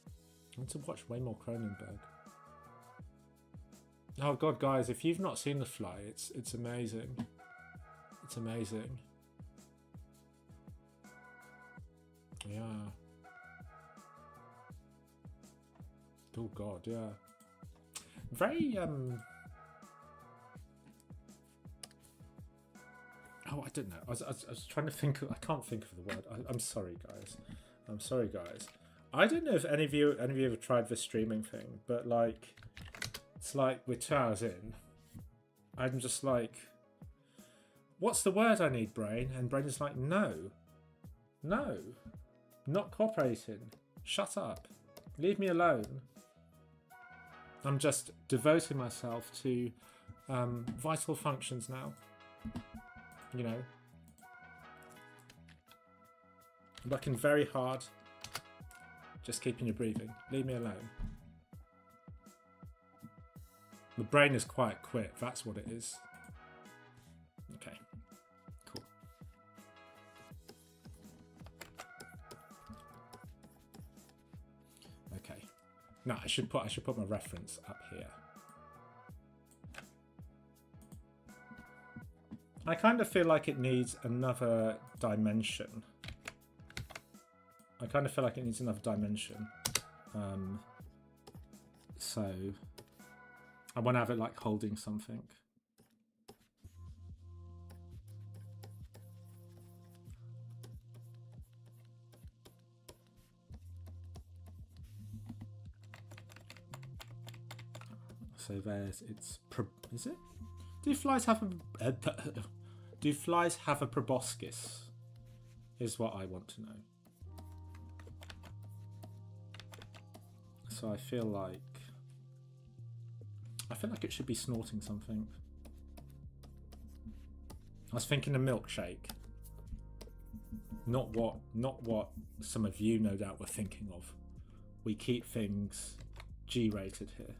I need to watch way more Cronenberg. Oh god, guys, if you've not seen The Fly, it's amazing. It's amazing. Yeah. Oh God, yeah. Very oh, I don't know. I was trying to think. I can't think of the word. I'm sorry, guys. I'm sorry, guys. I don't know if any of you have tried the streaming thing, but like, it's like we're 2 hours in. I'm just like, what's the word I need, brain? And brain is like, no, not cooperating. Shut up. Leave me alone. I'm just devoting myself to vital functions now. You know, working very hard, just keeping you breathing. Leave me alone. The brain is quite quick, that's what it is. Okay, cool. Okay, now I should put my reference up here. I kind of feel like it needs another dimension. So I want to have it like holding something. So there's is it? Do flies have a proboscis? Is what I want to know. So I feel like it should be snorting something. I was thinking a milkshake. Not what some of you no doubt were thinking of. We keep things G-rated here.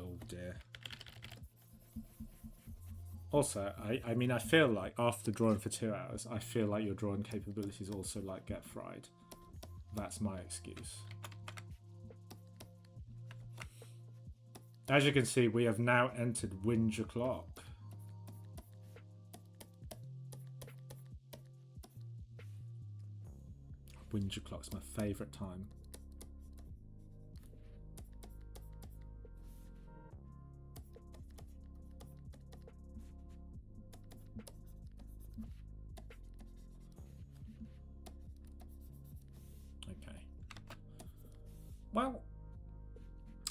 Oh dear. Also, I mean, I feel like after drawing for 2 hours, I feel like your drawing capabilities also like get fried. That's my excuse. As you can see, we have now entered Whinge o'clock. Whinge o'clock's my favourite time. Okay. Well,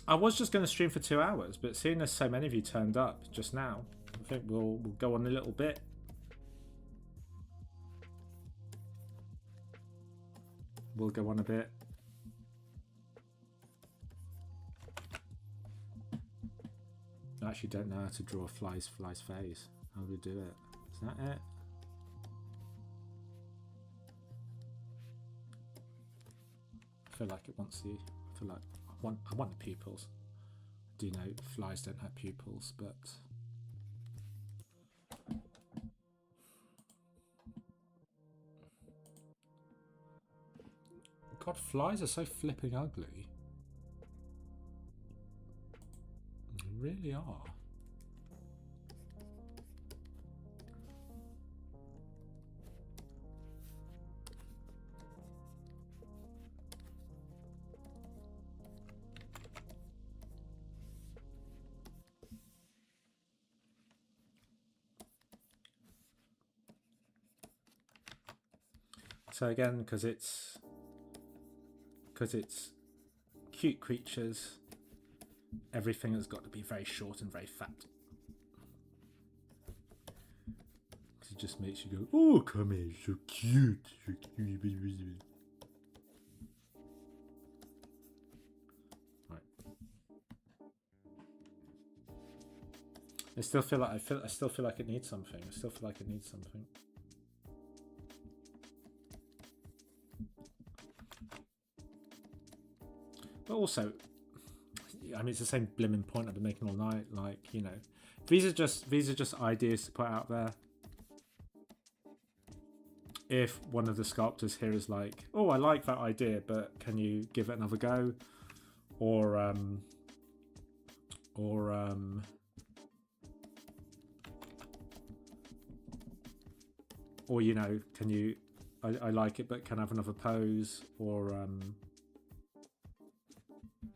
I was just going to stream for 2 hours, but seeing as so many of you turned up just now, I think we'll go on a little bit. We'll go on a bit. I actually don't know how to draw a fly's face. How do we do it? Is that it? I feel like it wants the. I feel like I want the pupils. I do know flies don't have pupils, but. God, flies are so flipping ugly. They really are. So again, because it's cute creatures, everything has got to be very short and very fat. It just makes you go, oh, come here, so cute. Right. I still feel like it needs something. But also, I mean, it's the same blimmin' point I've been making all night. Like, you know, these are just ideas to put out there. If one of the sculptors here is like, oh, I like that idea, but can you give it another go? Or you know, can you, I like it, but can I have another pose? Or,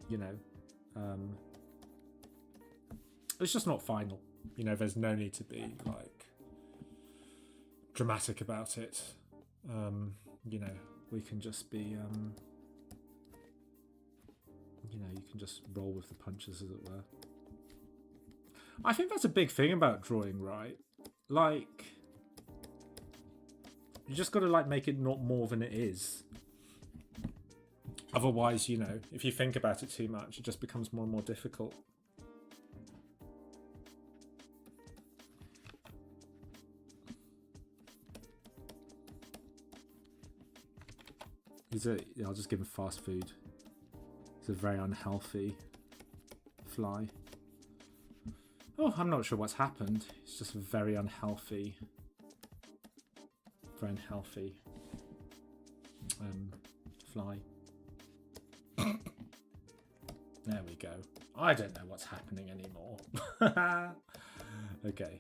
you know, it's just not final. You know, there's no need to be like dramatic about it. You know, we can just be, you know, you can just roll with the punches, as it were. I think that's a big thing about drawing, right? Like, you just got to like make it not more than it is. Otherwise, you know, if you think about it too much, it just becomes more and more difficult. I'll just give him fast food. It's a very unhealthy fly. Oh, I'm not sure what's happened. It's just a very unhealthy fly. There we go. I don't know what's happening anymore. Okay.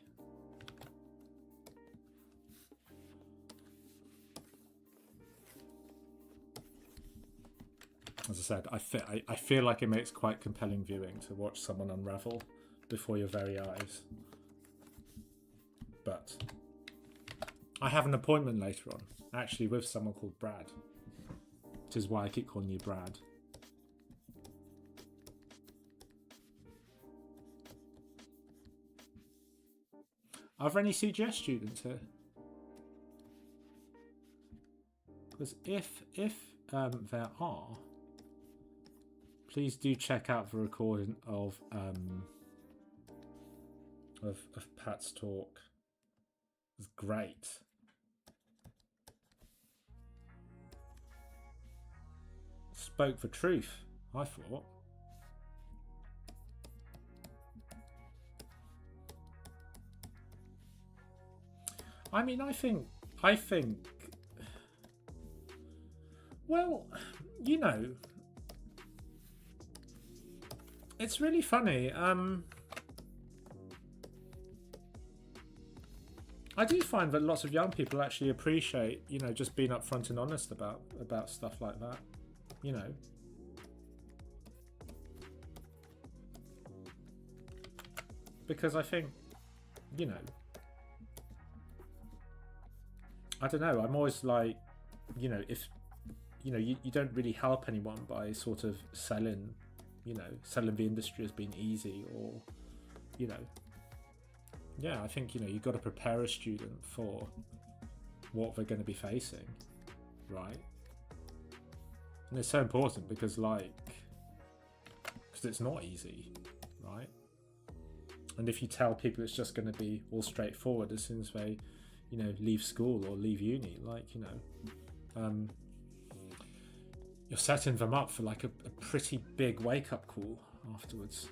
As I said, I feel like it makes quite compelling viewing to watch someone unravel before your very eyes. But I have an appointment later on, actually, with someone called Brad, which is why I keep calling you Brad. Are there any CGS students here? Because if there are, please do check out the recording of Pat's talk. It's great. Spoke the truth, I thought. I mean, I think, well, you know, it's really funny. I do find that lots of young people actually appreciate, you know, just being upfront and honest about stuff like that, you know. Because I think, you know, I don't know, I'm always like, you know, if, you know, you don't really help anyone by sort of selling, you know, selling the industry as being easy, or, you know, yeah, I think, you know, you've got to prepare a student for what they're going to be facing, right? And it's so important because, like, because it's not easy, right? And if you tell people it's just going to be all straightforward as soon as they, you know, leave school or leave uni, like, you know, you're setting them up for like a pretty big wake-up call afterwards.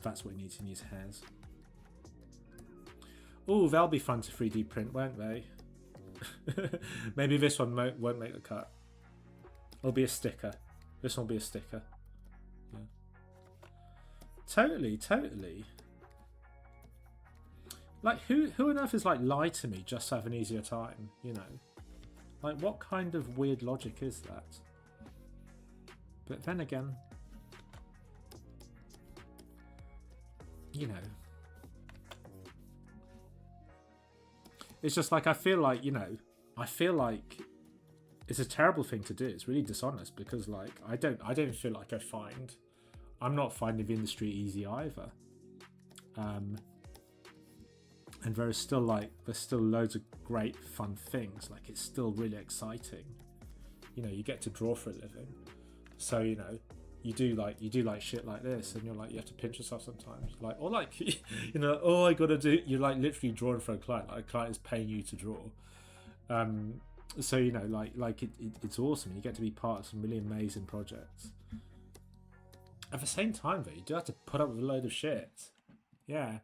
That's what he needs in his hairs. Oh, they'll be fun to 3D print, won't they? Maybe this one won't make the cut. It'll be a sticker. This one will be a sticker. Yeah. Totally. Like, who on earth is like, lie to me just to have an easier time, you know? Like, what kind of weird logic is that? But then again, you know, it's just like, I feel like, you know, it's a terrible thing to do. It's really dishonest because, like, I don't feel like I'm not finding the industry easy either. And there's still loads of great fun things. Like, it's still really exciting. You know, you get to draw for a living. So, you know, you do like shit like this, and you're like, you have to pinch yourself sometimes. Like, or like, you know, oh, I gotta do, you're like literally drawing for a client. Like, a client is paying you to draw. So, you know, like it's awesome. You get to be part of some really amazing projects. At the same time, though, you do have to put up with a load of shit. Yeah.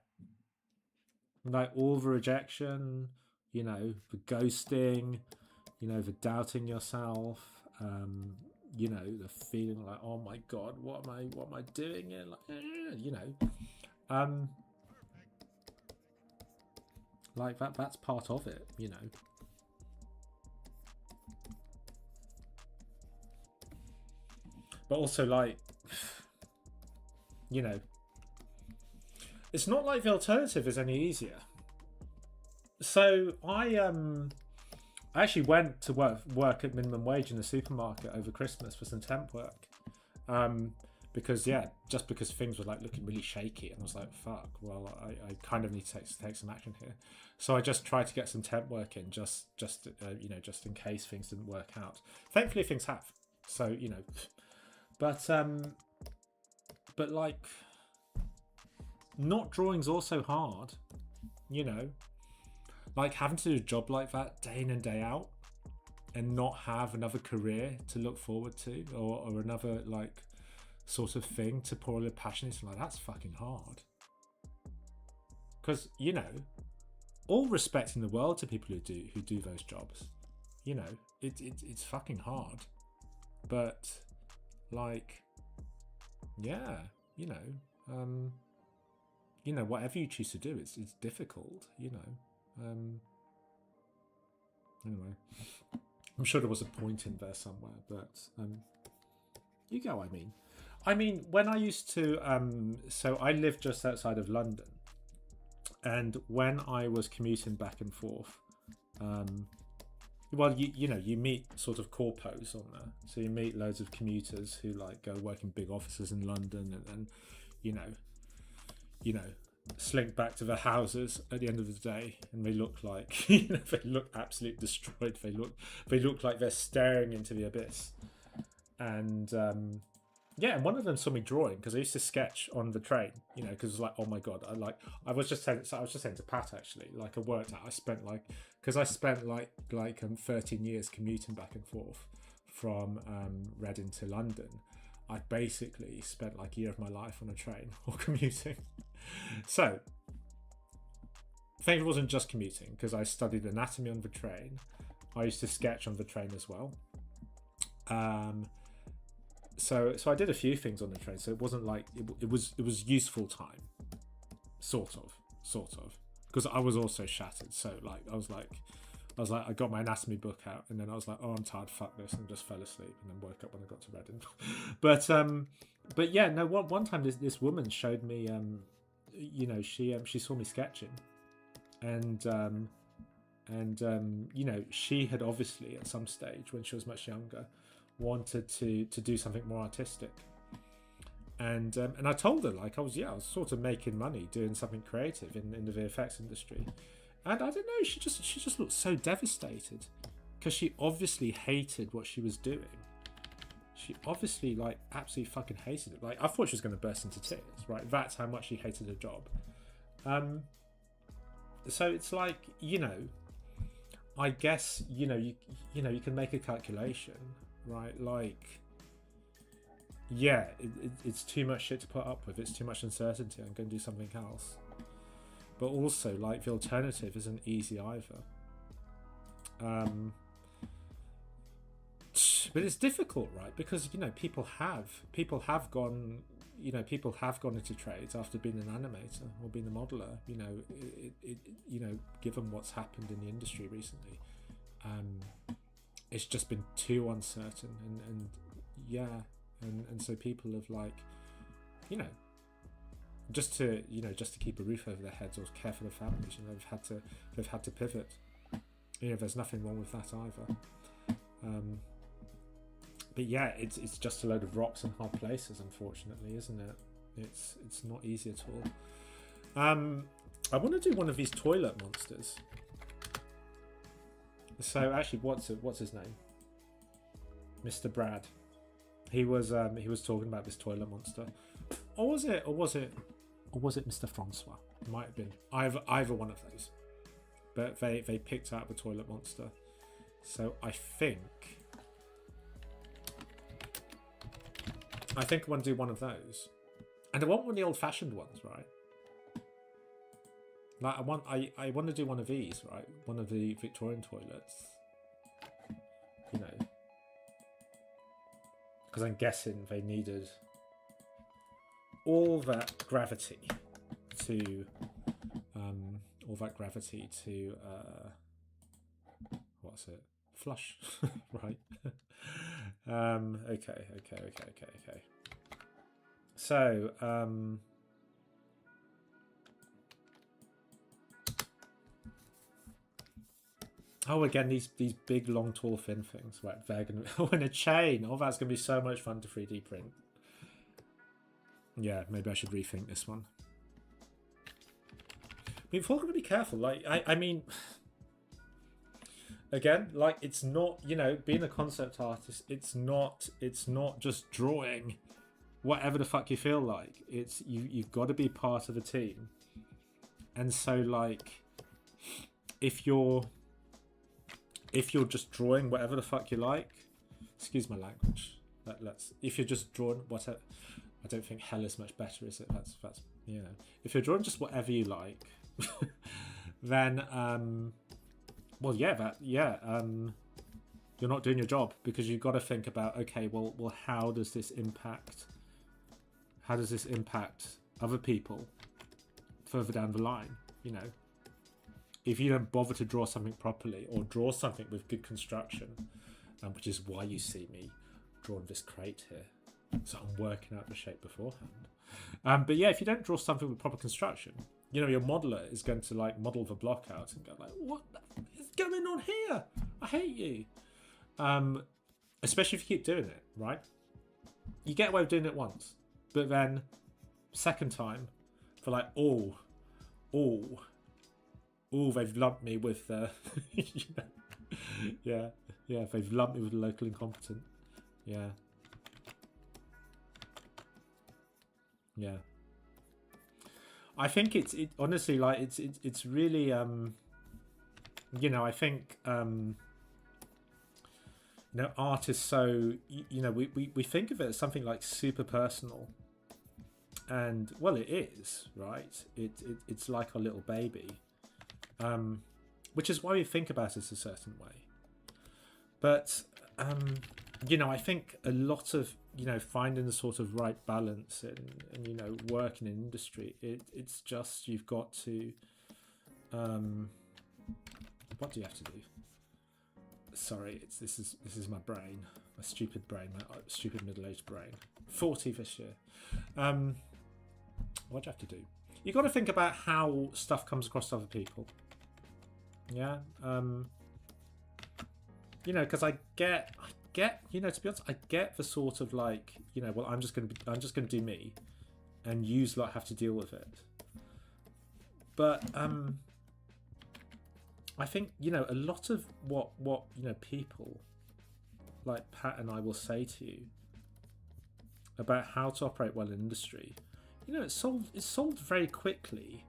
Like all the rejection, you know, the ghosting, you know, the doubting yourself, you know, the feeling like, oh my god, what am I doing here? Like, you know, like that's part of it, you know. But also, like, you know, it's not like the alternative is any easier. So I actually went to work at minimum wage in the supermarket over Christmas for some temp work, because just because things were like looking really shaky, and I was like, fuck, well, I kind of need to take some action here. So I just tried to get some temp work in, just you know, just in case things didn't work out. Thankfully, things have. So you know, but like, not drawing's also hard, you know. Like having to do a job like that day in and day out and not have another career to look forward to, or another like sort of thing to pour all your passion into, like, that's fucking hard. Because, you know, all respect in the world to people who do those jobs. You know, it's fucking hard. But like, yeah, you know, whatever you choose to do, it's difficult, you know. Anyway, I'm sure there was a point in there somewhere, but you get what I mean. I mean, when I used to, so I lived just outside of London, and when I was commuting back and forth, well, you know, you meet sort of corpos on there, so you meet loads of commuters who like go work in big offices in London, and you know, slink back to their houses at the end of the day, and they look like, you know, they look absolutely destroyed. They look like they're staring into the abyss. And yeah, and one of them saw me drawing because I used to sketch on the train, you know, because it was like, oh my god, I was just saying to Pat, actually, like, I worked out, I spent like 13 years commuting back and forth from Reading to London. I basically spent like a year of my life on a train or commuting. So, thankfully it wasn't just commuting, because I studied anatomy on the train. I used to sketch on the train as well. So I did a few things on the train. So it wasn't like it was useful time, sort of, because I was also shattered. So like I was like I got my anatomy book out, and then I was like, oh, I'm tired, fuck this, and just fell asleep, and then woke up when I got to Reading. But yeah, no. One time this woman showed me, you know, she saw me sketching, and you know, she had obviously at some stage when she was much younger wanted to do something more artistic, and I told her, like, I was sort of making money doing something creative in the VFX industry. And I don't know, she just looked so devastated, because she obviously hated what she was doing. She obviously, like, absolutely fucking hated it. Like, I thought she was going to burst into tears, right? That's how much she hated her job. So it's like, you know, I guess, you know, you can make a calculation, right? Like, yeah, it's too much shit to put up with. It's too much uncertainty. I'm going to do something else. But also, like, the alternative isn't easy either. But it's difficult, right? Because, you know, people have gone into trades after being an animator or being a modeler. You know, you know, given what's happened in the industry recently, it's just been too uncertain, and so people have, like, you know, just to keep a roof over their heads or care for their families, you know, they've had to pivot. You know, there's nothing wrong with that either. But yeah, it's just a load of rocks and hard places, unfortunately, isn't it? It's not easy at all. I want to do one of these toilet monsters. So actually, what's his name? Mr. Brad. He was talking about this toilet monster. Or was it Mr. Francois? It might have been either one of those. But they picked out the toilet monster. So I think I think I want to do one of those. And I want one of the old-fashioned ones, right? Like I want to do one of these, right? One of the Victorian toilets. You know. Because I'm guessing they needed all that gravity to what's it? Flush, right? Okay. So, oh, again, these big, long, tall, thin things. Right, they're gonna. Oh, and a chain. Oh, that's gonna be so much fun to 3D print. Yeah, maybe I should rethink this one. I mean, we're gonna be careful. Like, I mean, again, like, it's not, you know, being a concept artist. It's not just drawing whatever the fuck you feel like. It's you've got to be part of a team. And so, like, if you're just drawing whatever the fuck you like, excuse my language. If you're just drawing whatever, I don't think hell is much better, is it? That's you know, if you're drawing just whatever you like, then well, yeah, you're not doing your job, because you've got to think about, okay, well, how does this impact other people further down the line? You know, if you don't bother to draw something properly, or draw something with good construction, which is why you see me drawing this crate here, so I'm working out the shape beforehand. But yeah, if you don't draw something with proper construction, you know, your modeler is going to like model the block out and go like, what is going on here? I hate you. Especially if you keep doing it, right? You get away with doing it once, but then second time, for like, oh, they've lumped me with you know, yeah, they've lumped me with the local incompetent. Yeah. I think it's honestly, like, it's really you know, I think you know, art is so, you know, we think of it as something like super personal, and well, it is, right? It's like our little baby, which is why we think about it a certain way. But you know, I think a lot of, you know, finding the sort of right balance and you know, working in industry, it's just, you've got to what do you have to do? Sorry, this is my brain, my stupid brain, my stupid middle-aged brain. 40 this year. What do you have to do? You got to think about how stuff comes across to other people. Yeah. You know, because I get, you know, to be honest, I get the sort of like, you know, well, I'm just gonna do me, and you lot have to deal with it. But I think, you know, a lot of what you know, people like Pat and I will say to you about how to operate well in industry, you know, it's solved very quickly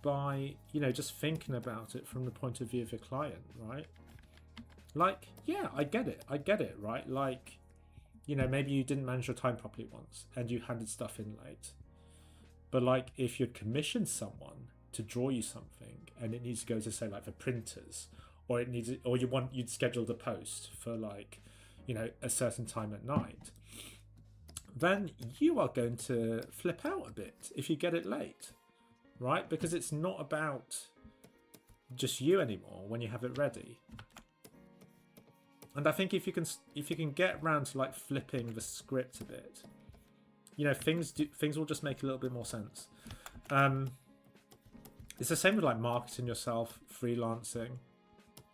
by, you know, just thinking about it from the point of view of your client, right? Like, yeah, I get it, right? Like, you know, maybe you didn't manage your time properly once and you handed stuff in late. But like, if you'd commissioned someone to draw you something and it needs to go to, say, like the printers, or you'd scheduled a post for, like, you know, a certain time at night, then you are going to flip out a bit if you get it late, right? Because it's not about just you anymore when you have it ready. And I think if you can get around to like flipping the script a bit, you know, things will just make a little bit more sense. It's the same with like marketing yourself, freelancing,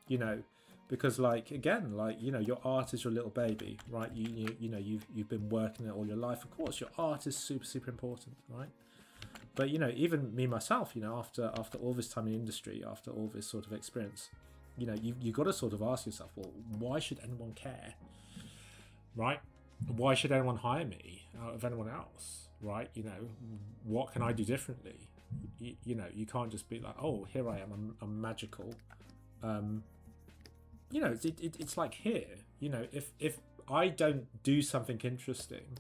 you know, because like, again, like, you know, your art is your little baby, right? You know, you've been working it all your life. Of course, your art is super important, right? But, you know, even me myself, you know, after all this time in the industry, after all this sort of experience, you know, you got to sort of ask yourself, well, why should anyone care, right? Why should anyone hire me out of anyone else, right? You know, what can I do differently? You know, you can't just be like, oh, here I am, I'm magical. You know, it's like here, you know, if I don't do something interesting,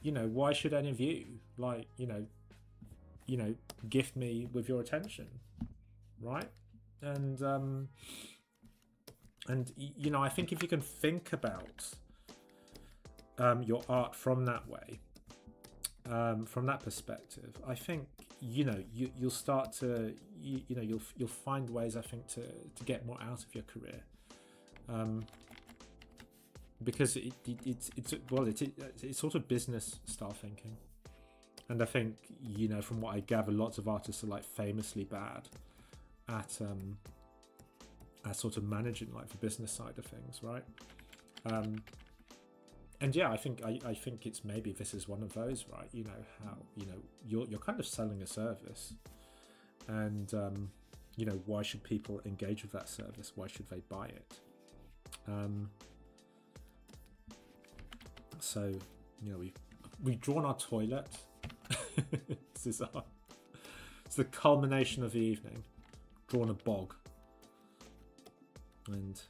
you know, why should any of you, like, you know, gift me with your attention, right? And you know, I think if you can think about your art from that way, from that perspective, I think, you know, you'll start to, you know, you'll find ways, I think, to get more out of your career, because it's sort of business style thinking. And I think, you know, from what I gather, lots of artists are like famously bad at sort of managing like the business side of things, right? And yeah, I think it's maybe this is one of those, right? You know, how, you know, you're kind of selling a service, and you know, why should people engage with that service? Why should they buy it? So, you know, we've drawn our toilet. It's the culmination of the evening. Drawn a bog, and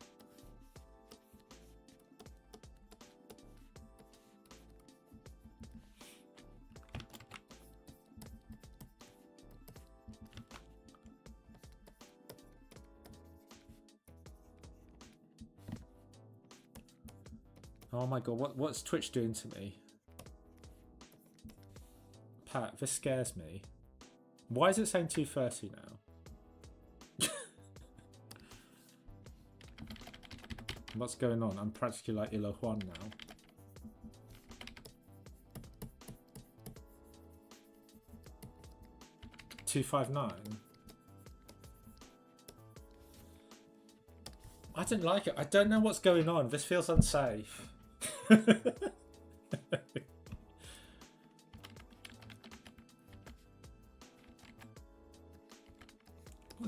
oh my god, what's Twitch doing to me? Pat, this scares me. Why is it saying 2:30 now? What's going on? I'm practically like Ilo Juan now. $2.59. I didn't like it. I don't know what's going on. This feels unsafe. Well,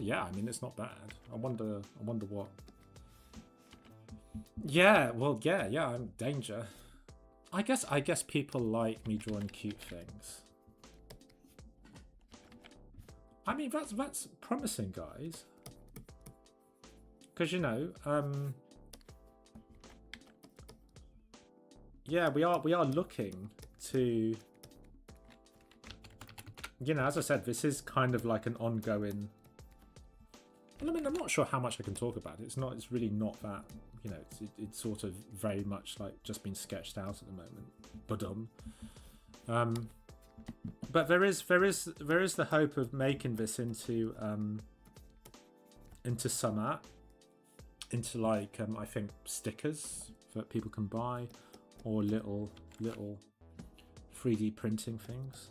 yeah, I mean, it's not bad. I wonder what. Yeah, well, yeah, I'm danger. I guess people like me drawing cute things. I mean, that's promising, guys. Because, you know, yeah, we are looking to, you know, as I said, this is kind of like an ongoing. Well, I mean, I'm not sure how much I can talk about it. It's really not that, you know, it's sort of very much like just been sketched out at the moment. But there is the hope of making this into some art, into like I think stickers that people can buy, or little 3D printing things.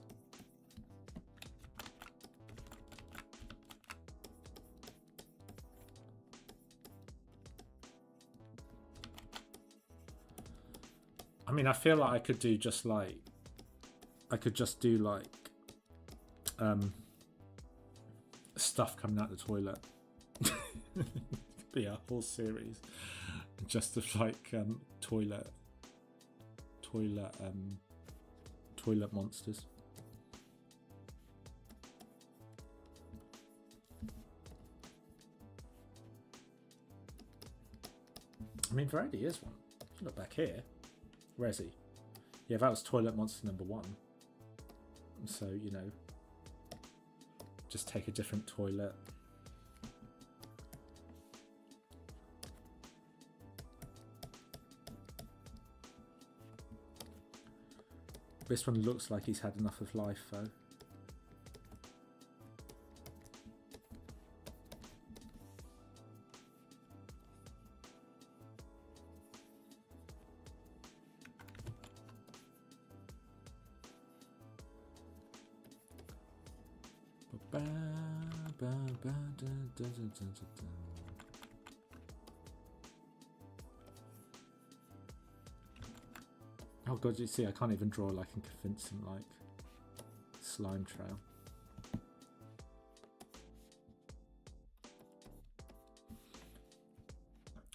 I mean, I feel like I could just do like stuff coming out the toilet. Be a whole series just of like toilet monsters. I mean, there already is one. If you look back here, where is he? Yeah, that was toilet monster number 1. So, you know, just take a different toilet. This one looks like he's had enough of life, though. Oh god, you see, I can't even draw like a convincing like slime trail.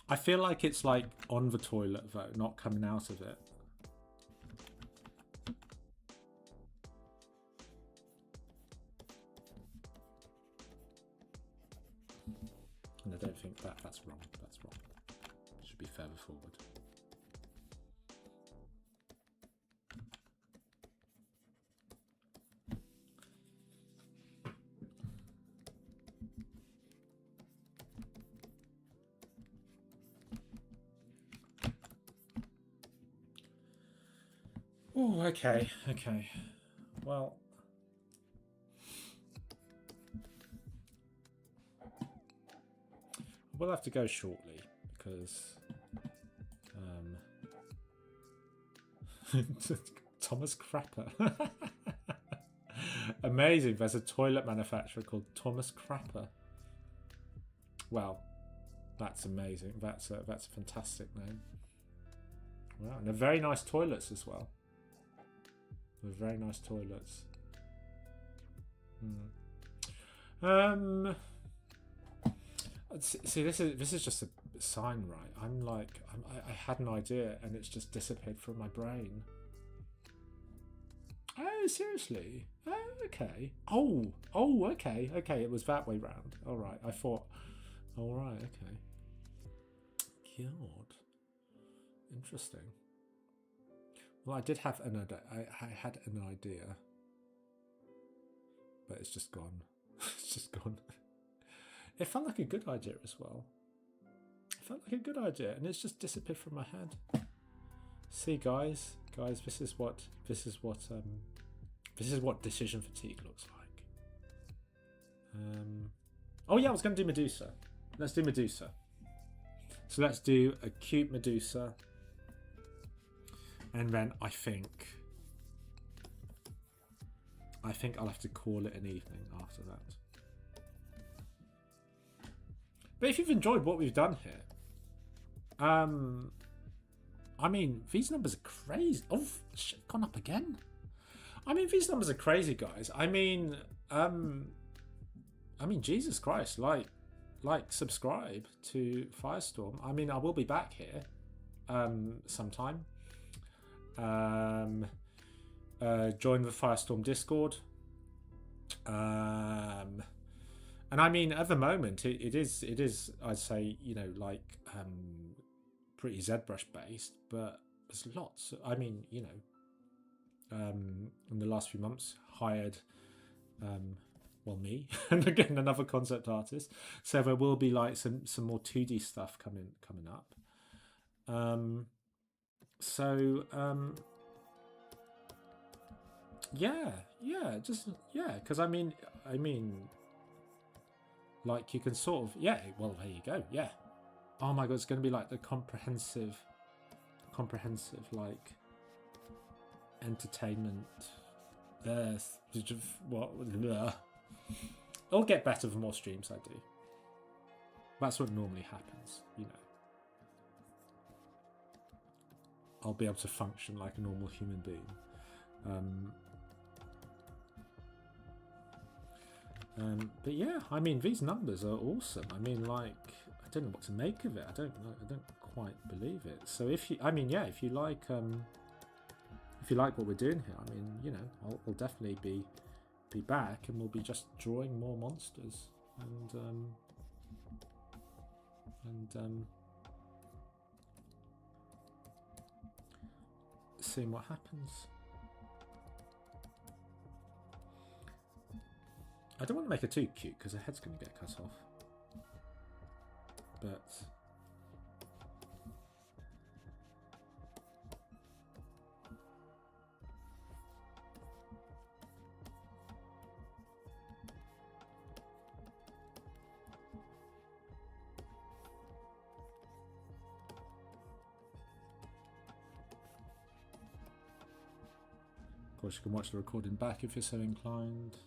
I feel like it's like on the toilet though, not coming out of it. And I don't think that's wrong. That's wrong. It should be further forward. Oh, okay, okay. Well, we'll have to go shortly because Thomas Crapper. Amazing. There's a toilet manufacturer called Thomas Crapper. Well, that's amazing. That's a fantastic name. Wow, and they're very nice toilets as well. They're very nice toilets. See, this is just a sign, right? I had an idea and it's just disappeared from my brain. Oh, seriously? Oh, okay. Oh, okay. Okay, it was that way round. All right, I thought. All right, okay. God, interesting. Well, I did have I had an idea, but it's just gone. It's just gone. It felt like a good idea as well. It felt like a good idea, and it's just disappeared from my head. See, guys, this is what decision fatigue looks like. Oh yeah, I was going to do Medusa. Let's do Medusa. So let's do a cute Medusa, and then I think I'll have to call it an evening after that. But if you've enjoyed what we've done here, I mean, these numbers are crazy. Oh, shit, gone up again. I mean, these numbers are crazy, guys. I mean, Jesus Christ, like, subscribe to Firestorm. I mean, I will be back here, sometime. Join the Firestorm Discord. And I mean, at the moment, it is, I'd say, you know, like, pretty ZBrush based, but there's lots. I mean, you know, in the last few months, hired, well, me, and again, another concept artist. So there will be like some more 2D stuff coming up. Yeah, because I mean, like, you can sort of, yeah, well, there you go, yeah. Oh my god, it's going to be like the comprehensive, like, entertainment. What? It'll get better the more streams I do. That's what normally happens, you know. I'll be able to function like a normal human being. But yeah, I mean, these numbers are awesome. I mean, like, I don't know what to make of it. I don't quite believe it. So if you, I mean, yeah, if you like what we're doing here, I mean, you know, I'll definitely be back, and we'll be just drawing more monsters and seeing what happens. I don't want to make it too cute because her head's going to get cut off. But of course, you can watch the recording back if you're so inclined.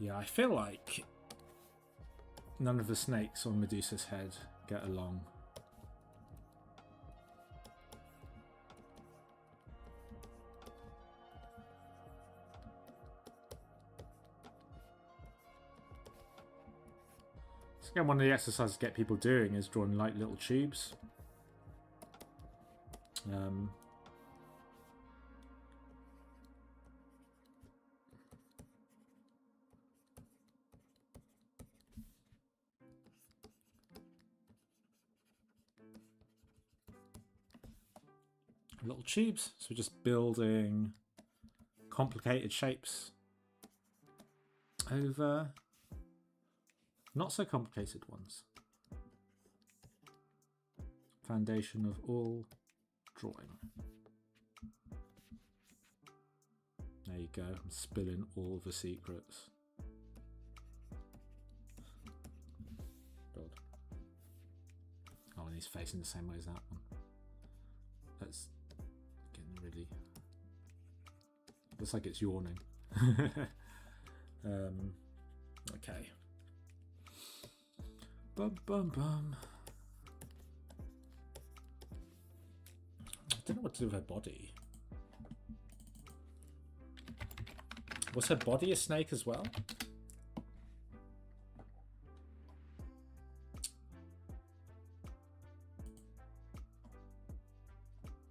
Yeah, I feel like none of the snakes on Medusa's head get along. So again, one of the exercises to get people doing is drawing like little tubes. little tubes. So we're just building complicated shapes over not so complicated ones. Foundation of all drawing. There you go. I'm spilling all the secrets. God. Oh, and he's facing the same way as that one. That's getting really... looks like it's yawning. Okay. Bum bum bum. I don't know what to do with her body. Was her body a snake as well?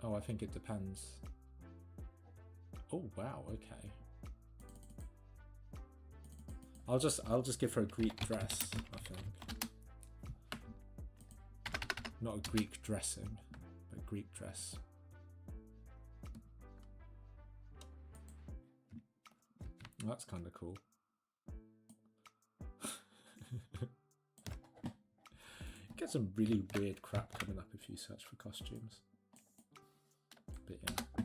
Oh, I think it depends. Oh wow, okay. I'll just give her a Greek dress, I think. Not a Greek dressing, but a Greek dress. Well, that's kind of cool. Get some really weird crap coming up if you search for costumes. But yeah,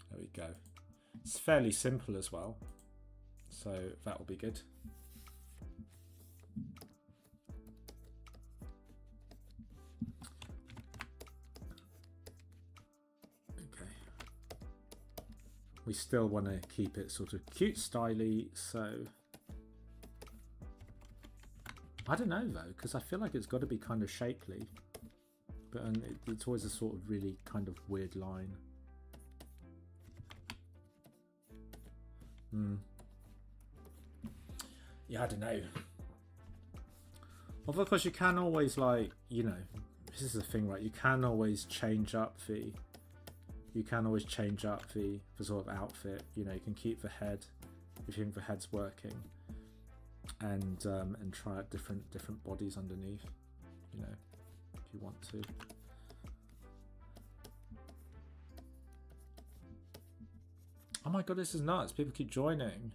there we go. It's fairly simple as well, so that will be good. Okay. We still want to keep it sort of cute, styly, so I don't know though, because I feel like it's got to be kind of shapely, but it's always a sort of really kind of weird line. Yeah, I don't know. Although, of course, you can always, like, you know, this is the thing, right? You can always change up the... You can always change up the sort of outfit. You know, you can keep the head if you think the head's working, and try out different bodies underneath. You know, if you want to. Oh my god, this is nuts! People keep joining.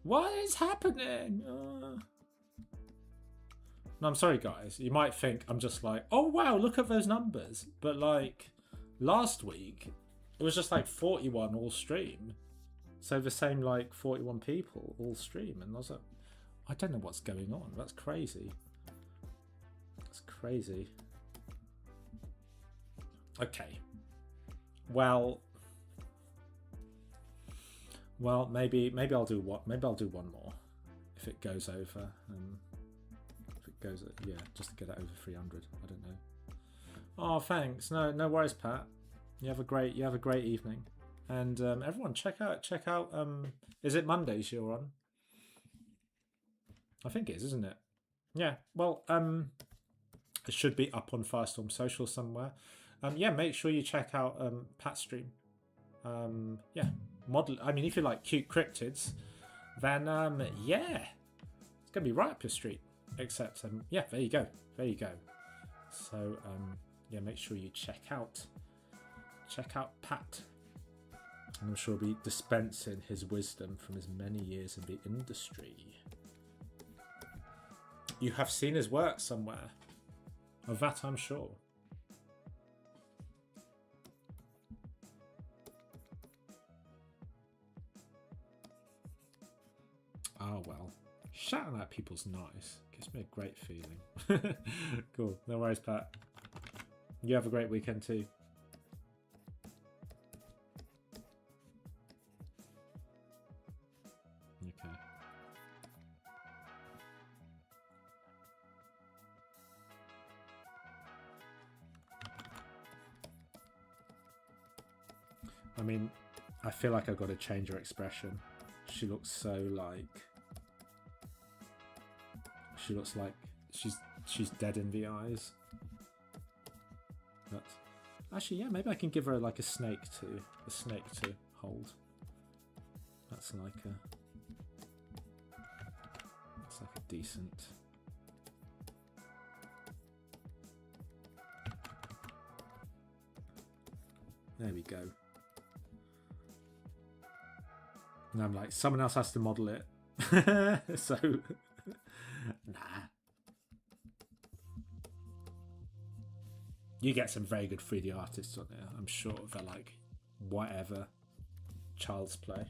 What is happening? No, I'm sorry, guys. You might think I'm just like, oh wow, look at those numbers. But like last week, it was just like 41 all stream. So the same like 41 people all stream, and I was like, I don't know what's going on. That's crazy. That's crazy. Okay. Well, maybe I'll do what? Maybe I'll do one more if it goes over. If it goes, yeah, just to get it over 300. I don't know. Oh, thanks. No worries, Pat. You have a great evening, and everyone check out. Is it Mondays you're on? I think it is, isn't it? Yeah. Well, it should be up on Firestorm Social somewhere. Yeah, make sure you check out Pat's stream. Yeah. Model. I mean, if you like cute cryptids, then yeah, it's gonna be right up your street. Except yeah, there you go. So yeah, make sure you check out Pat, and I'm sure he'll be dispensing his wisdom from his many years in the industry. You have seen his work somewhere, of that I'm sure. Oh well, shouting at people's nice gives me a great feeling. Cool, no worries, Pat. You have a great weekend too. Okay. I mean, I feel like I've got to change her expression. She looks so like... She looks like she's dead in the eyes. But actually, yeah, maybe I can give her like a snake to hold. That's like a decent. There we go. And I'm like, someone else has to model it. So, nah. You get some very good 3D artists on there. I'm sure they're like, whatever. Child's play.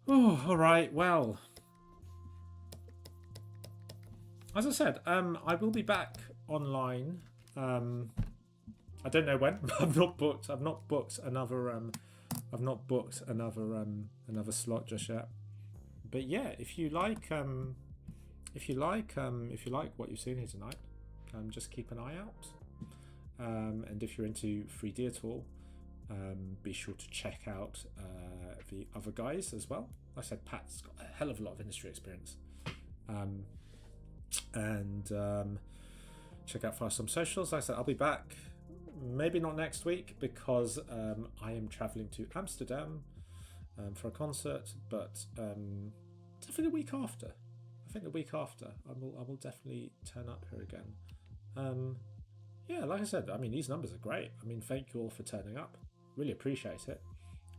Oh, all right. Well, as I said, I will be back online. I don't know when. I've not booked another. Another slot just yet. But yeah, if you like what you've seen here tonight, just keep an eye out. And if you're into 3D at all, be sure to check out the other guys as well. Like I said, Pat's got a hell of a lot of industry experience. And check out Firestorm socials. Like I said, I'll be back. Maybe not next week because I am traveling to Amsterdam for a concert, but definitely the week after. I think the week after I will definitely turn up here again. Yeah, like I said, I mean, these numbers are great. I mean, thank you all for turning up. Really appreciate it.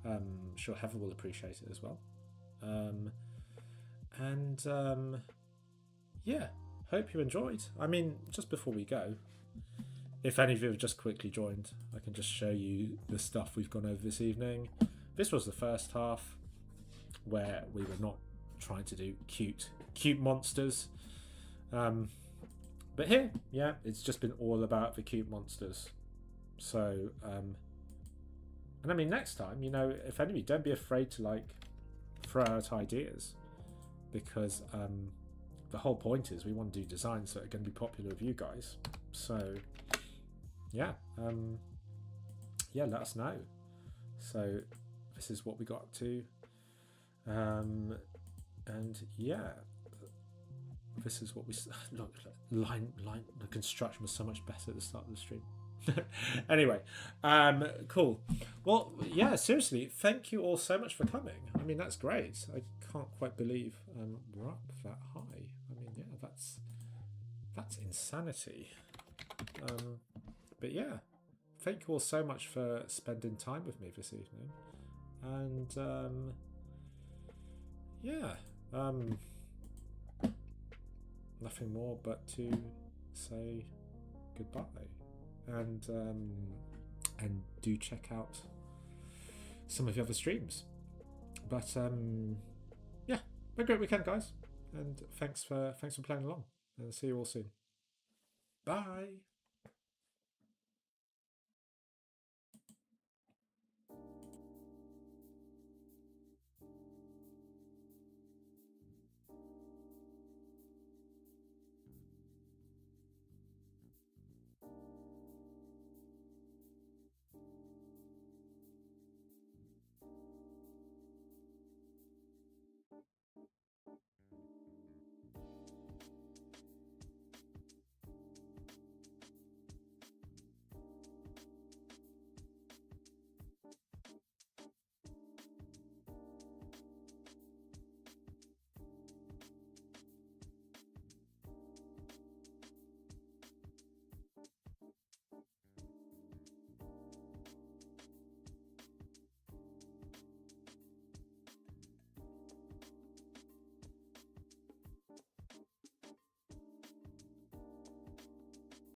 I'm sure Heather will appreciate it as well. Yeah, hope you enjoyed. I mean, just before we go, if any of you have just quickly joined, I can just show you the stuff we've gone over this evening. This was the first half where we were not trying to do cute monsters. But here, yeah, it's just been all about the cute monsters. So, and I mean, next time, you know, if any of you, don't be afraid to like throw out ideas, because the whole point is we want to do designs that are going to be popular with you guys. So, yeah, yeah, let us know. So this is what we got up to, and yeah, this is what we look. Line. The construction was so much better at the start of the stream. Anyway, cool. Well, yeah, seriously, thank you all so much for coming. I mean, that's great. I can't quite believe we're up that high. I mean, yeah, that's insanity. But yeah, thank you all so much for spending time with me this evening. And yeah, nothing more but to say goodbye. And do check out some of the other streams. But yeah, have a great weekend, guys, and thanks for playing along, and see you all soon. Bye.